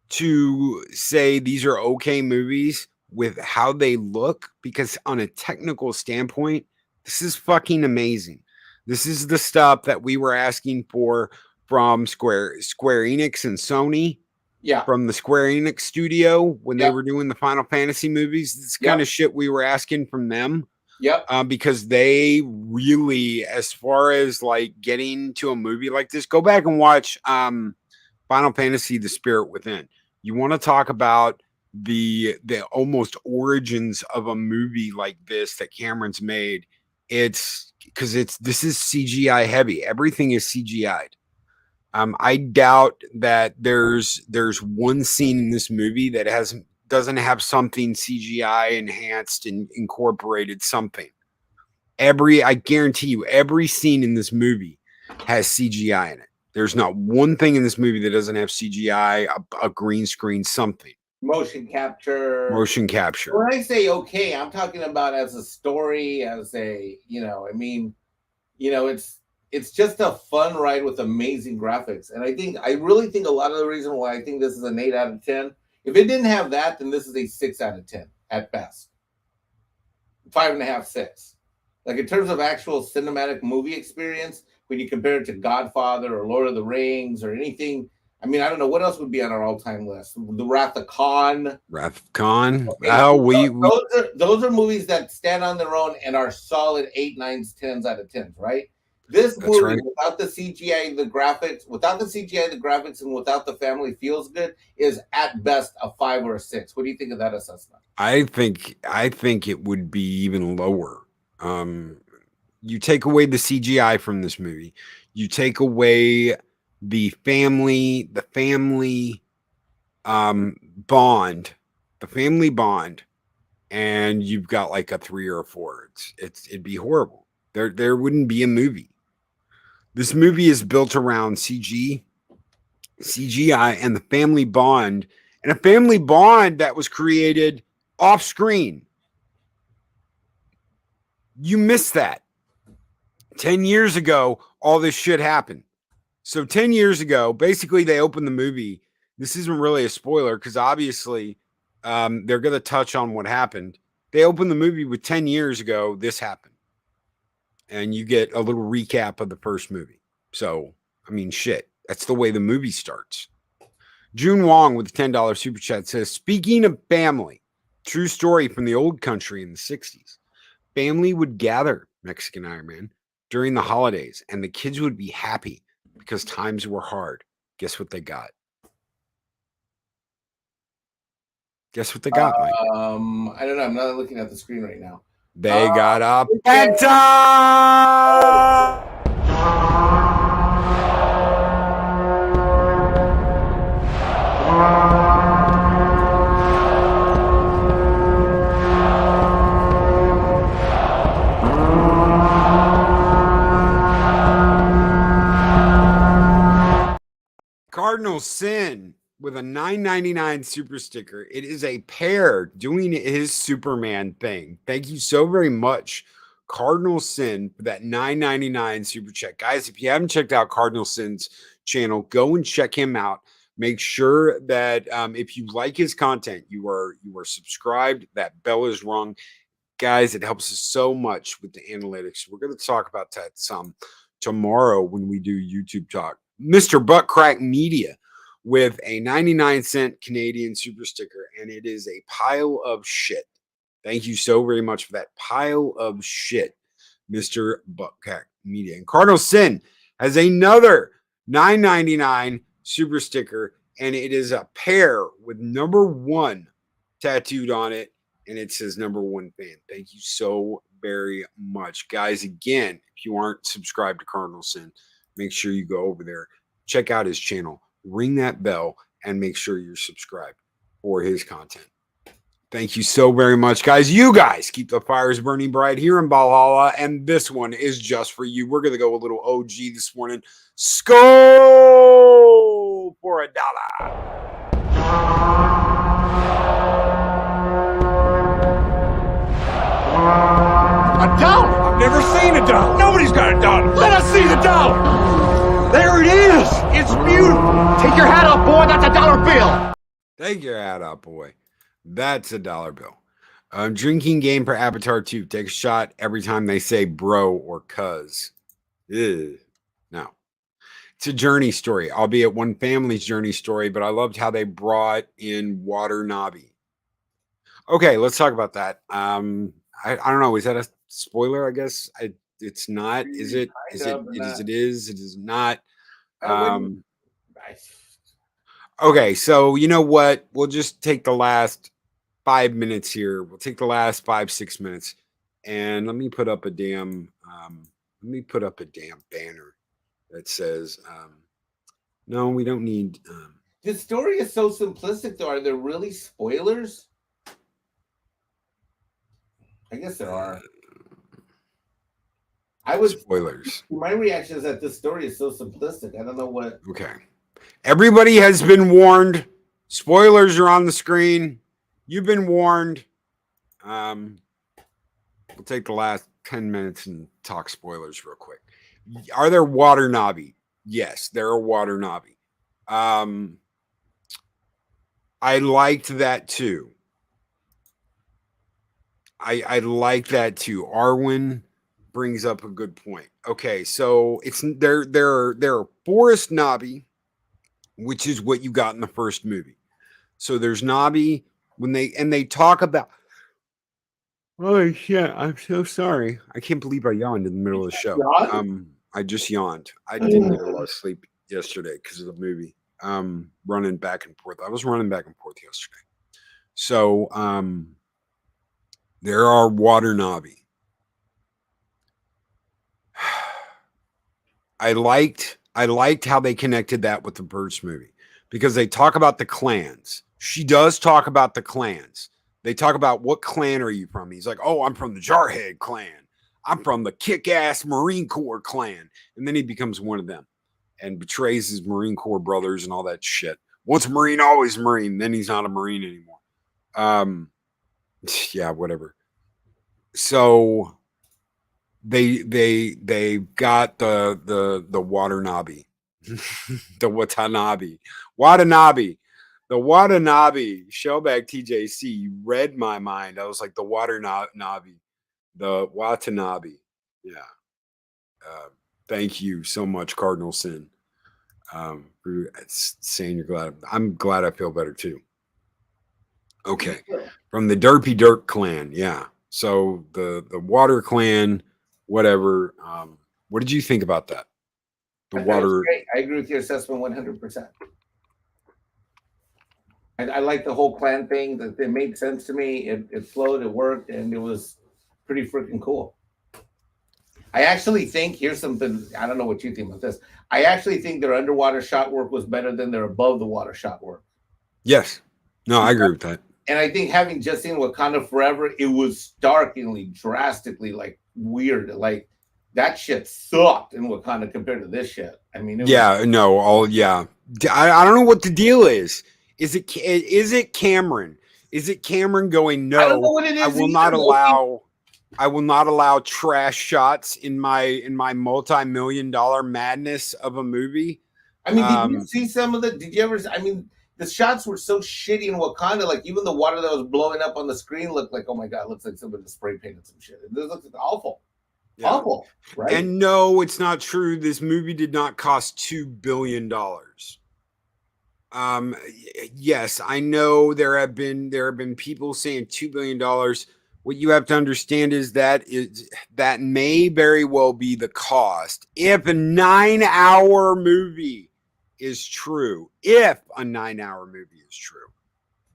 to say these are okay movies with how they look because on a technical standpoint, this is fucking amazing. This is the stuff that we were asking for from Square Enix and Sony, Yeah, from the Square Enix studio when they yep, were doing the Final Fantasy movies. It's kind yep, of shit we were asking from them yep. because they really, as far as like getting to a movie like this, go back and watch Final Fantasy: The Spirit Within. You want to talk about the almost origins of a movie like this that Cameron's made? It's because this is CGI heavy. Everything is CGI'd. I doubt that there's one scene in this movie that doesn't have something CGI enhanced and incorporated something. I guarantee you, every scene in this movie has CGI in it. There's not one thing in this movie that doesn't have CGI, a green screen, something. Motion capture. Motion capture. When I say okay, I'm talking about as a story, as a, it's just a fun ride with amazing graphics. And I really think a lot of the reason why I think this is an 8 out of 10, if it didn't have that, then this is a 6 out of 10 at best. 5.5, 6. Like in terms of actual cinematic movie experience, when you compare it to Godfather or Lord of the Rings or anything, I mean, I don't know what else would be on our all-time list. The Wrath of Khan. Wrath of Khan. Okay, Oh, those are movies that stand on their own and are solid 8, 9s, 10s out of 10s, right? This movie, right. without the CGI, the graphics, and without the family feels good, is at best a 5 or a 6. What do you think of that assessment? I think it would be even lower. You take away the CGI from this movie. You take away the family bond, and you've got like a 3 or a 4. It'd be horrible. There wouldn't be a movie. This movie is built around CGI and the family bond, and a family bond that was created off screen. You missed that. 10 years ago, all this shit happened. So 10 years ago, basically they opened the movie. This isn't really a spoiler because obviously they're going to touch on what happened. They opened the movie with 10 years ago, this happened. And you get a little recap of the first movie. So, I mean, shit, that's the way the movie starts. June Wong with a $10 super chat says, speaking of family, true story from the old country in the 60s. Family would gather, Mexican Ironman, during the holidays, and the kids would be happy because times were hard. Guess what they got? Guess what they got, Mike? I don't know. I'm not looking at the screen right now. They got a penta! Cardinal Sin with a $9.99 super sticker. It is a pair doing his Superman thing. Thank you so very much, Cardinal Sin, for that $9.99 super check. Guys, if you haven't checked out Cardinal Sin's channel, go and check him out. Make sure that if you like his content, you are subscribed. That bell is rung. Guys, it helps us so much with the analytics. We're going to talk about that some tomorrow when we do YouTube talk. Mr. Buttcrack Media with a 99-cent Canadian super sticker, and it is a pile of shit. Thank you so very much for that pile of shit, Mr. Buttcrack Media. And Cardinal Sin has another $9.99 super sticker, and it is a pair with number 1 tattooed on it, and it says number 1 fan. Thank you so very much. Guys, again, if you aren't subscribed to Cardinal Sin, make sure you go over there, check out his channel, ring that bell, and make sure you're subscribed for his content. Thank you so very much, guys. You guys keep the fires burning bright here in Valhalla, and this one is just for you. We're gonna go a little OG this morning. Skull for $1. $1? I've never seen $1. Nobody's got $1. Let us see the dollar. There it is. It's beautiful. Take your hat off, boy. That's $1 bill. Take your hat off, boy. That's $1 bill. Drinking game for Avatar 2. Take a shot every time they say bro or cuz. Ew. No. It's a journey story, albeit one family's journey story, but I loved how they brought in Water Nabi. Okay, let's talk about that. I don't know. Is that a spoiler? I guess it's not. Is it? Is it? It is. It is. It is not. Okay, so you know what? We'll just take the last 5 minutes here. We'll take the last 5-6 minutes, and let me put up a damn banner that says, no, we don't need. The story is so simplistic, though. Are there really spoilers? I guess there are. Spoilers. My reaction is that this story is so simplistic. I don't know what. Okay. Everybody has been warned. Spoilers are on the screen. You've been warned. We'll take the last 10 minutes and talk spoilers real quick. Are there Water Nabi? Yes, there are Water Nabi. I liked that too. I like that too. Arwen brings up a good point. Okay, so it's there are Forest Nabi, which is what you got in the first movie. So there's Nabi when they talk about. Oh shit! I'm so sorry. I can't believe I yawned in the middle of the show. I just yawned. I didn't get a lot of sleep yesterday because of the movie. Running back and forth. I was running back and forth yesterday. So there are Water Nabi. I liked how they connected that with the first movie because they talk about the clans. She does talk about the clans. They talk about what clan are you from? He's like, oh, I'm from the Jarhead clan. I'm from the kick-ass Marine Corps clan. And then he becomes one of them and betrays his Marine Corps brothers and all that shit. Once a Marine, always a Marine. Then he's not a Marine anymore. Yeah, whatever. So they got the Water Nabi. The Watanabe. The Watanabe. Shellback TJC, you read my mind. I was like the Water Nabi. The Watanabe. Yeah. Thank you so much, Cardinal Sin. For saying you're glad. I'm glad I feel better too. Okay. From the Derpy Dirt clan. Yeah. So the Water clan, whatever. What did you think about that? The Water. I agree with your assessment 100%. I like the whole clan thing. That it made sense to me. It flowed, it worked, and it was pretty freaking cool. I actually think here's something. I don't know what you think about this. I actually think their underwater shot work was better than their above the water shot work. Yes. No, I agree with that. And I think having just seen Wakanda Forever, it was starkly, drastically like weird. Like that shit sucked in Wakanda compared to this shit. I mean, I don't know what the deal is. Is it Cameron? Is it Cameron going, no, I don't know what it is. I will not allow trash shots in my multi-million-dollar madness of a movie. I mean, did you see some of the? Did you ever? I mean, the shots were so shitty in Wakanda. Like even the water that was blowing up on the screen looked like, oh my god, it looks like somebody just spray painted some shit. It looks awful, awful, right? And no, it's not true. This movie did not cost $2 billion. Yes, I know there have been people saying $2 billion. What you have to understand is that may very well be the cost if a 9-hour movie is true. If a 9-hour movie is true,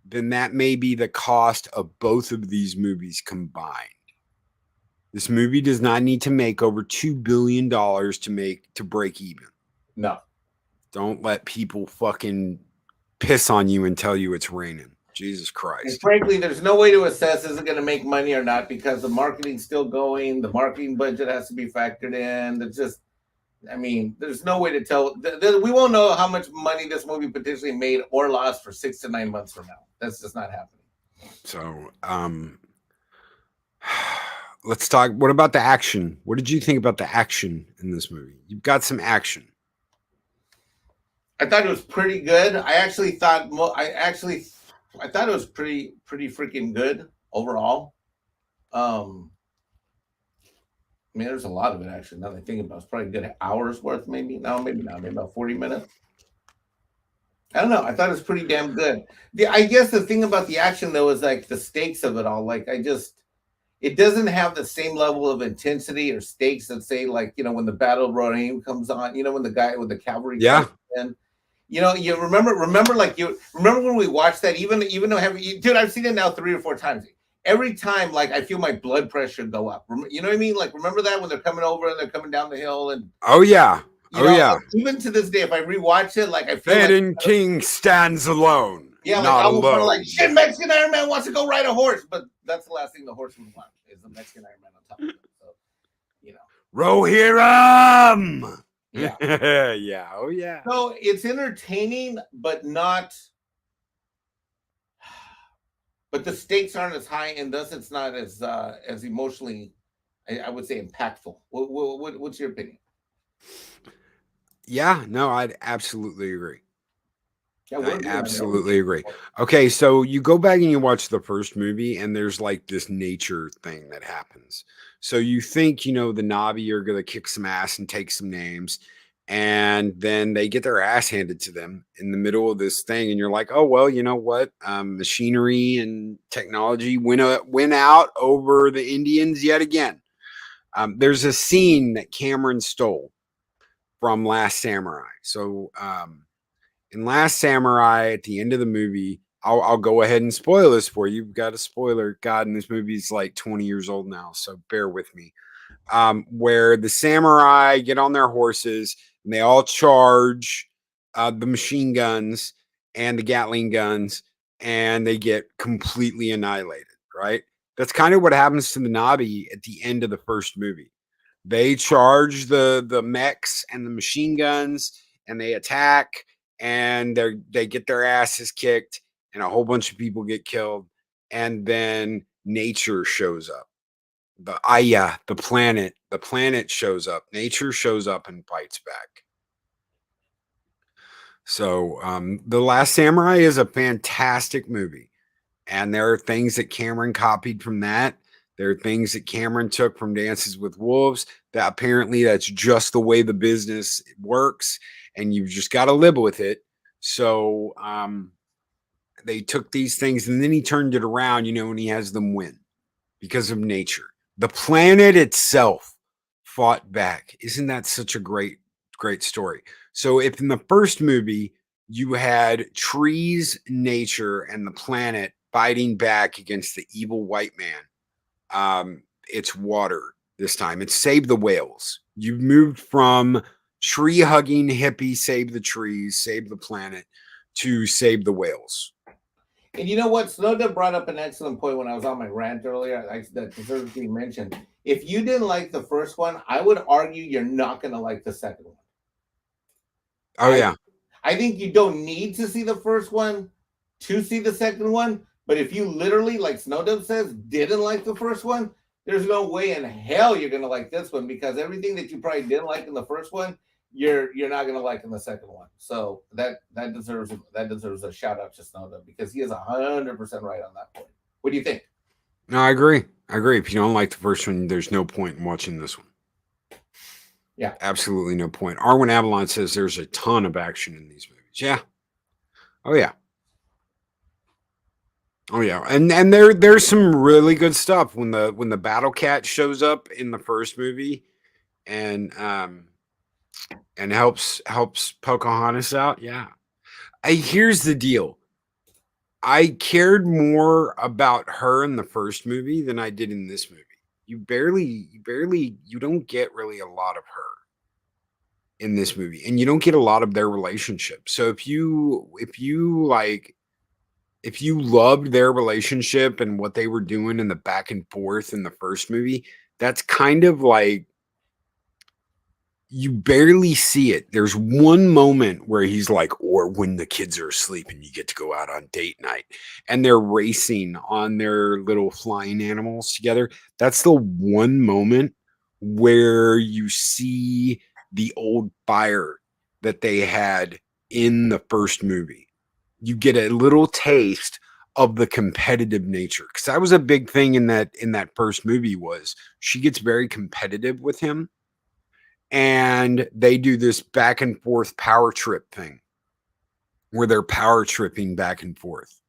then that may be the cost of both of these movies combined. This movie does not need to make over $2 billion to break even. No. Don't let people fucking piss on you and tell you it's raining. Jesus And Christ. frankly, there's no way to assess is it going to make money or not because the marketing's still going. The marketing budget has to be factored in. There's just, I mean, there's no way to tell. We won't know how much money this movie potentially made or lost for 6 to 9 months from now. That's just not happening. So, let's talk. What about the action? What did you think about the action in this movie? You've got some action. I thought it was pretty good. I thought it was pretty freaking good overall. I mean, there's a lot of it actually. Now that I think about it, it's probably a good hour's worth, maybe. No, maybe not. Maybe about 40 minutes. I don't know. I thought it was pretty damn good. I guess the thing about the action though is like the stakes of it all. Like it doesn't have the same level of intensity or stakes that say like, you know, when the battle royale comes on, you know, when the cavalry Yeah. comes in. You know, you remember when we watched that, even though dude, I've seen it now 3 or 4 times. Every time, like I feel my blood pressure go up. You know what I mean? Like, remember that when they're coming over and they're coming down the hill and oh yeah. like, even to this day, if I rewatch it, like I feel Theoden King stands alone. Yeah, not like I was alone. like, shit, Mexican Iron Man wants to go ride a horse, but that's the last thing the horse would want is the Mexican Iron Man on top of it. So, you know, Rohirrim. yeah, yeah. Oh yeah. so it's entertaining, but not. But the stakes aren't as high, and thus it's not as emotionally, I would say, impactful. What's your opinion? Yeah. No, I'd absolutely agree. Yeah, I absolutely agree. Okay, so you go back and you watch the first movie, and there's like this nature thing that happens. So you think, you know, the Na'vi are going to kick some ass and take some names, and then they get their ass handed to them in the middle of this thing, and you're like, oh well, you know what? Machinery and technology win out over the Indians yet again. There's a scene that Cameron stole from Last Samurai. So in Last Samurai, at the end of the movie, I'll go ahead and spoil this for you. You've got a spoiler. God, and this movie's like 20 years old now, so bear with me. Where the samurai get on their horses and they all charge the machine guns and the Gatling guns, and they get completely annihilated, right? That's kind of what happens to the Na'vi at the end of the first movie. They charge the mechs and the machine guns, and they attack, and they get their asses kicked, and a whole bunch of people get killed, and then nature shows up. The planet shows up. Nature shows up and fights back. So The Last Samurai is a fantastic movie, and there are things that Cameron copied from that. There are things that Cameron took from Dances with Wolves that apparently that's just the way the business works, and you've just got to live with it. So they took these things, and then he turned it around, you know, and he has them win because of nature. The planet itself fought back. Isn't that such a great story? So if in the first movie you had trees, nature, and the planet fighting back against the evil white man, it's water this time. It's Save the Whales. You've moved from tree hugging hippie, save the trees, save the planet, to Save the Whales. And you know what? Snowda brought up an excellent point when I was on my rant earlier that deserves to be mentioned. If you didn't like the first one, I would argue you're not going to like the second one. Oh, yeah. I think you don't need to see the first one to see the second one. But if you literally, like Snowdub says, didn't like the first one, there's no way in hell you're going to like this one, because everything that you probably didn't like in the first one, you're not going to like in the second one. So that deserves a shout out to Snowdub, because he is 100% right on that point. What do you think? No, I agree. If you don't like the first one, there's no point in watching this one. Yeah, absolutely no point. Arwen Avalon says there's a ton of action in these movies. Yeah. Oh yeah. And there's some really good stuff when the Battle Cat shows up in the first movie and helps Pocahontas out. Yeah. Here's the deal. I cared more about her in the first movie than I did in this movie. You don't get really a lot of her in this movie, and you don't get a lot of their relationship. So if you like if you loved their relationship and what they were doing in the back and forth in the first movie, that's kind of like you barely see it. There's one moment where he's like, or when the kids are asleep and you get to go out on date night and they're racing on their little flying animals together. That's the one moment where you see the old fire that they had in the first movie. You get a little taste of the competitive nature, because that was a big thing in that first movie. Was she gets very competitive with him, and they do this back and forth power trip thing where they're power tripping back and forth,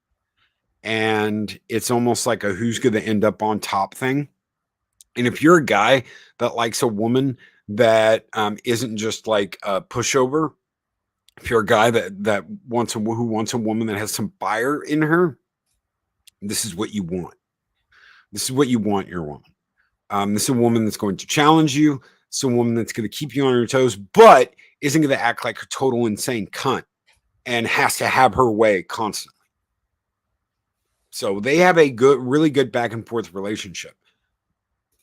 and it's almost like a who's going to end up on top thing. And if you're a guy that likes a woman that isn't just like a pushover, if you're a guy that wants who wants a woman that has some fire in her, this is what you want. This is what you want your woman. This is a woman that's going to challenge you. It's a woman that's going to keep you on your toes, but isn't going to act like a total insane cunt and has to have her way constantly. So they have a really good back and forth relationship.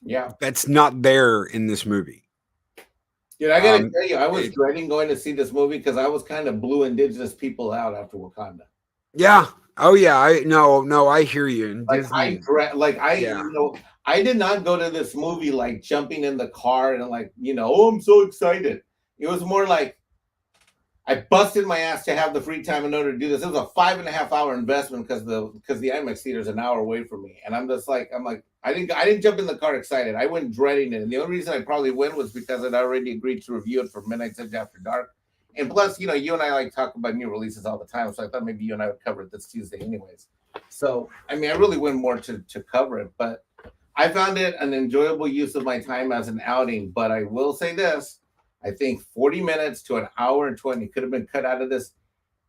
Yeah. That's not there in this movie. Dude, I gotta tell you, I was dreading going to see this movie because I was kind of blew indigenous people out after Wakanda. Yeah. Oh yeah. I hear you. And Like Disney, you know, I did not go to this movie like jumping in the car and like, you know, oh, I'm so excited. It was more like I busted my ass to have the free time in order to do this. It was a 5.5 hour investment because the IMAX theater is an hour away from me, and I'm like, I didn't jump in the car excited. I went dreading it, and the only reason I probably went was because I'd already agreed to review it for Midnight Edge After Dark, and plus, you know, you and I like talk about new releases all the time, so I thought maybe you and I would cover it this Tuesday, anyways. So, I mean, I really went more to cover it, but I found it an enjoyable use of my time as an outing. But I will say this. I think 40 minutes to an hour and 20 could have been cut out of this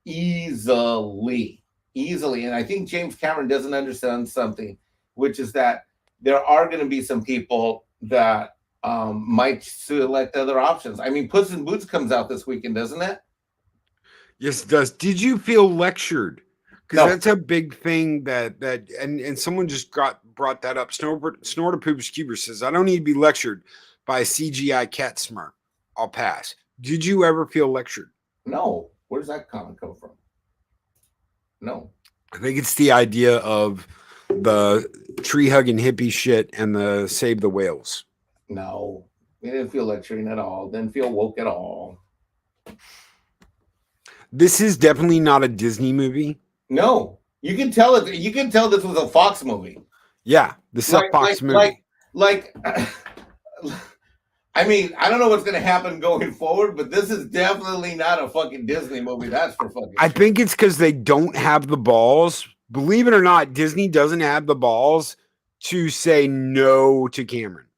easily. And I think James Cameron doesn't understand something, which is that there are going to be some people that might select other options. I mean, Puss in Boots comes out this weekend, doesn't it? Yes, it does. Did you feel lectured? Because No. that's a big thing and someone just brought that up. Snorter Poops Cuber says, I don't need to be lectured by a CGI cat smurf. I'll pass. Did you ever feel lectured? No. Where does that comment come from? No. I think it's the idea of the tree hugging hippie shit and the save the whales. No. We didn't feel lecturing at all. Didn't feel woke at all. This is definitely not a Disney movie. No. You can tell it. You can tell this was a Fox movie. Yeah, this is a Fox movie. I mean, I don't know what's going to happen going forward, but this is definitely not a fucking Disney movie. That's for fucking I think it's because they don't have the balls. Believe it or not, Disney doesn't have the balls to say no to Cameron.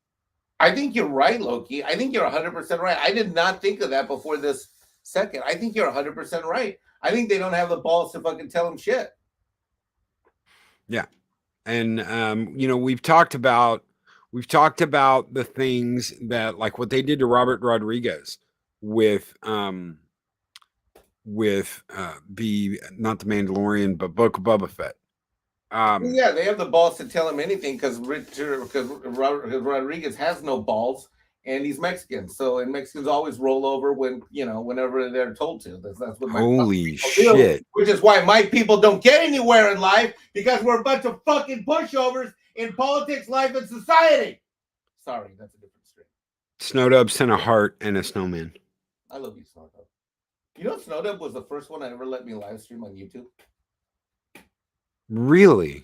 I think you're right, Loki. I think you're 100% right. I did not think of that before this second. I think you're 100% right. I think they don't have the balls to fucking tell him shit. Yeah. And, you know, we've talked about the things that, like what they did to Robert Rodriguez with not the Mandalorian, but Book of Boba Fett. Yeah, they have the balls to tell him anything because Rodriguez has no balls and he's Mexican. So, and Mexicans always roll over whenever they're told to. That's what holy shit. Do, which is why my people don't get anywhere in life because we're a bunch of fucking pushovers in politics, life, and society. Sorry, that's a different stream. Snowdub sent a heart and a snowman. I love you, Snowdub. You know, Snowdub was the first one that ever let me live stream on YouTube. Really?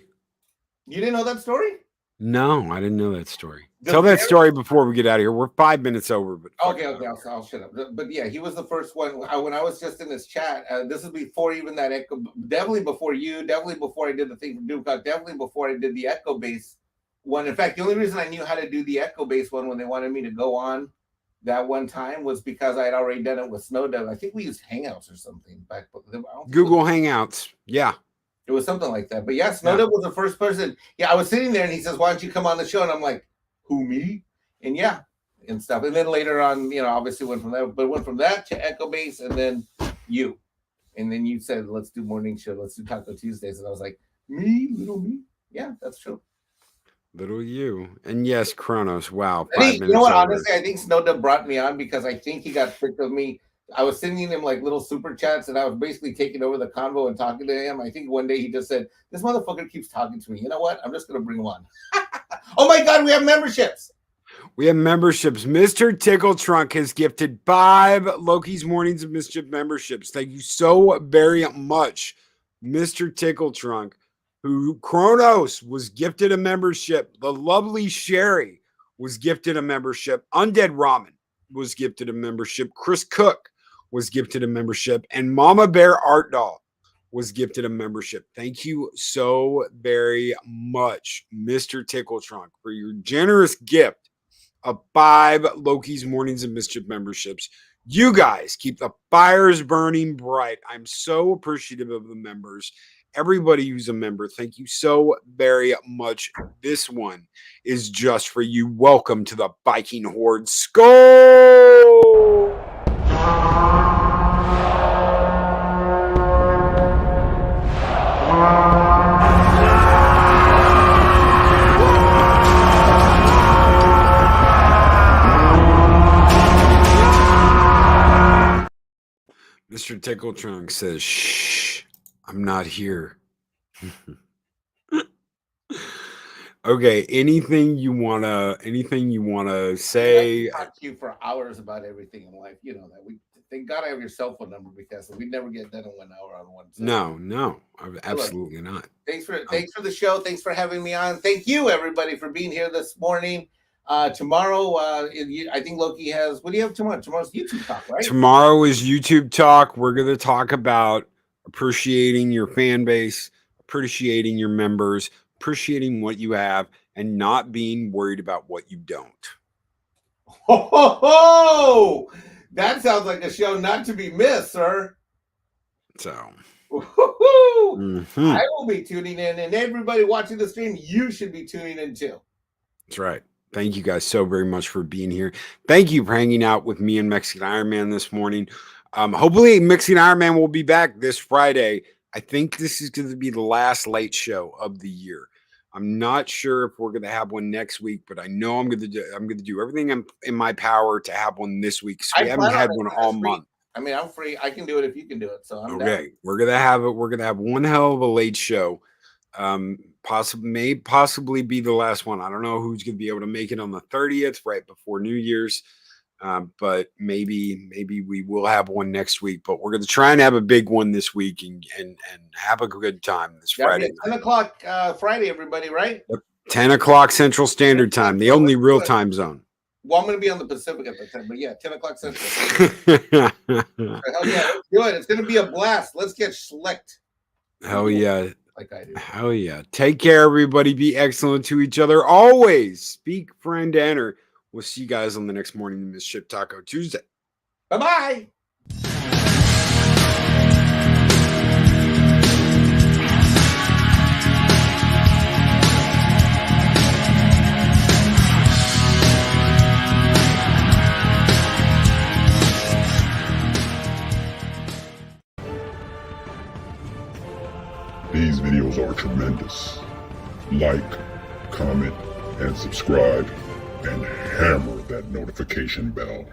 You didn't know that story? No, I didn't know that story. Tell that story before we get out of here. We're 5 minutes over. But okay, I'll shut up. But yeah, he was the first one. When I was just in this chat, this is before even that Echo, definitely before you, definitely before I did the thing from Duke, definitely before I did the Echo base one. In fact, the only reason I knew how to do the Echo base one when they wanted me to go on that one time was because I had already done it with Snowdub. I think we used Hangouts or something back. Google Hangouts. Yeah. It was something like that. But yeah, Snowdub was the first person. Yeah, I was sitting there and he says, why don't you come on the show? And I'm like, who, me? And yeah, and stuff. And then later on, obviously went from there, but went from that to Echo Base and then you. And then you said, let's do morning show. Let's do Taco Tuesdays. And I was like, me, little me. Yeah, that's true. Little you. And yes, Kronos. Wow. I 5 think, minutes you know what? over. Honestly, I think Snowdub brought me on because I think he got sick of me. I was sending him like little super chats, and I was basically taking over the convo and talking to him. I think one day he just said, "This motherfucker keeps talking to me. You know what? I'm just gonna bring him on." Oh my God, we have memberships. We have memberships. Mr. Tickle Trunk has gifted 5 Loki's Mornings of Mischief memberships. Thank you so very much, Mr. Tickle Trunk. Who Kronos was gifted a membership. The lovely Sherry was gifted a membership. Undead Ramen was gifted a membership. Chris Cook was gifted a membership. And Mama Bear Art Doll was gifted a membership. Thank you so very much, Mr. Tickle Trunk, for your generous gift of 5 Loki's Mornings of Mischief memberships. You guys keep the fires burning bright. I'm so appreciative of the members. Everybody who's a member, thank you so very much. This one is just for you. Welcome to the Viking Horde. Skull! Mr. Tickle Trunk says, shh, I'm not here. Okay, anything you wanna say? I talk to you for hours about everything in life. You know that. Thank God I have your cell phone number because we never get done in 1 hour on one. No, absolutely not. Thanks for the show. Thanks for having me on. Thank you everybody for being here this morning. Tomorrow, I think Loki has. What do you have tomorrow? Tomorrow's YouTube talk, right? Tomorrow is YouTube talk. We're going to talk about appreciating your fan base, appreciating your members, appreciating what you have, and not being worried about what you don't. Ho, ho, ho! That sounds like a show not to be missed, sir. So, I will be tuning in, and everybody watching the stream, you should be tuning in too. That's right. Thank you guys so very much for being here. Thank you for hanging out with me and Mexican Ironman this morning. Hopefully, Mexican Ironman will be back this Friday. I think this is going to be the last late show of the year. I'm not sure if we're going to have one next week, but I know I'm going to do everything in my power to have one this week. So we haven't had one all month. I mean, I'm free. I can do it if you can do it. So I'm okay. Down. We're gonna have it. We're gonna have one hell of a late show. Possibly be the last one. I don't know who's gonna be able to make it on the 30th, right before New Year's. But maybe we will have one next week. But we're gonna try and have a big one this week and have a good time this Friday. 10 o'clock Friday, everybody, right? Yep. 10 o'clock Central Standard Time, the only real time zone. Well, I'm going to be on the Pacific at the time, but yeah, 10 o'clock Central. Hell yeah, let's do it. It's going to be a blast. Let's get slicked. Hell yeah. Like I do. Hell yeah. Take care, everybody. Be excellent to each other. Always speak, friend, enter. We'll see you guys on the next morning in Mischief Taco Tuesday. Bye-bye. These videos are tremendous. Like, comment, and subscribe, and hammer that notification bell.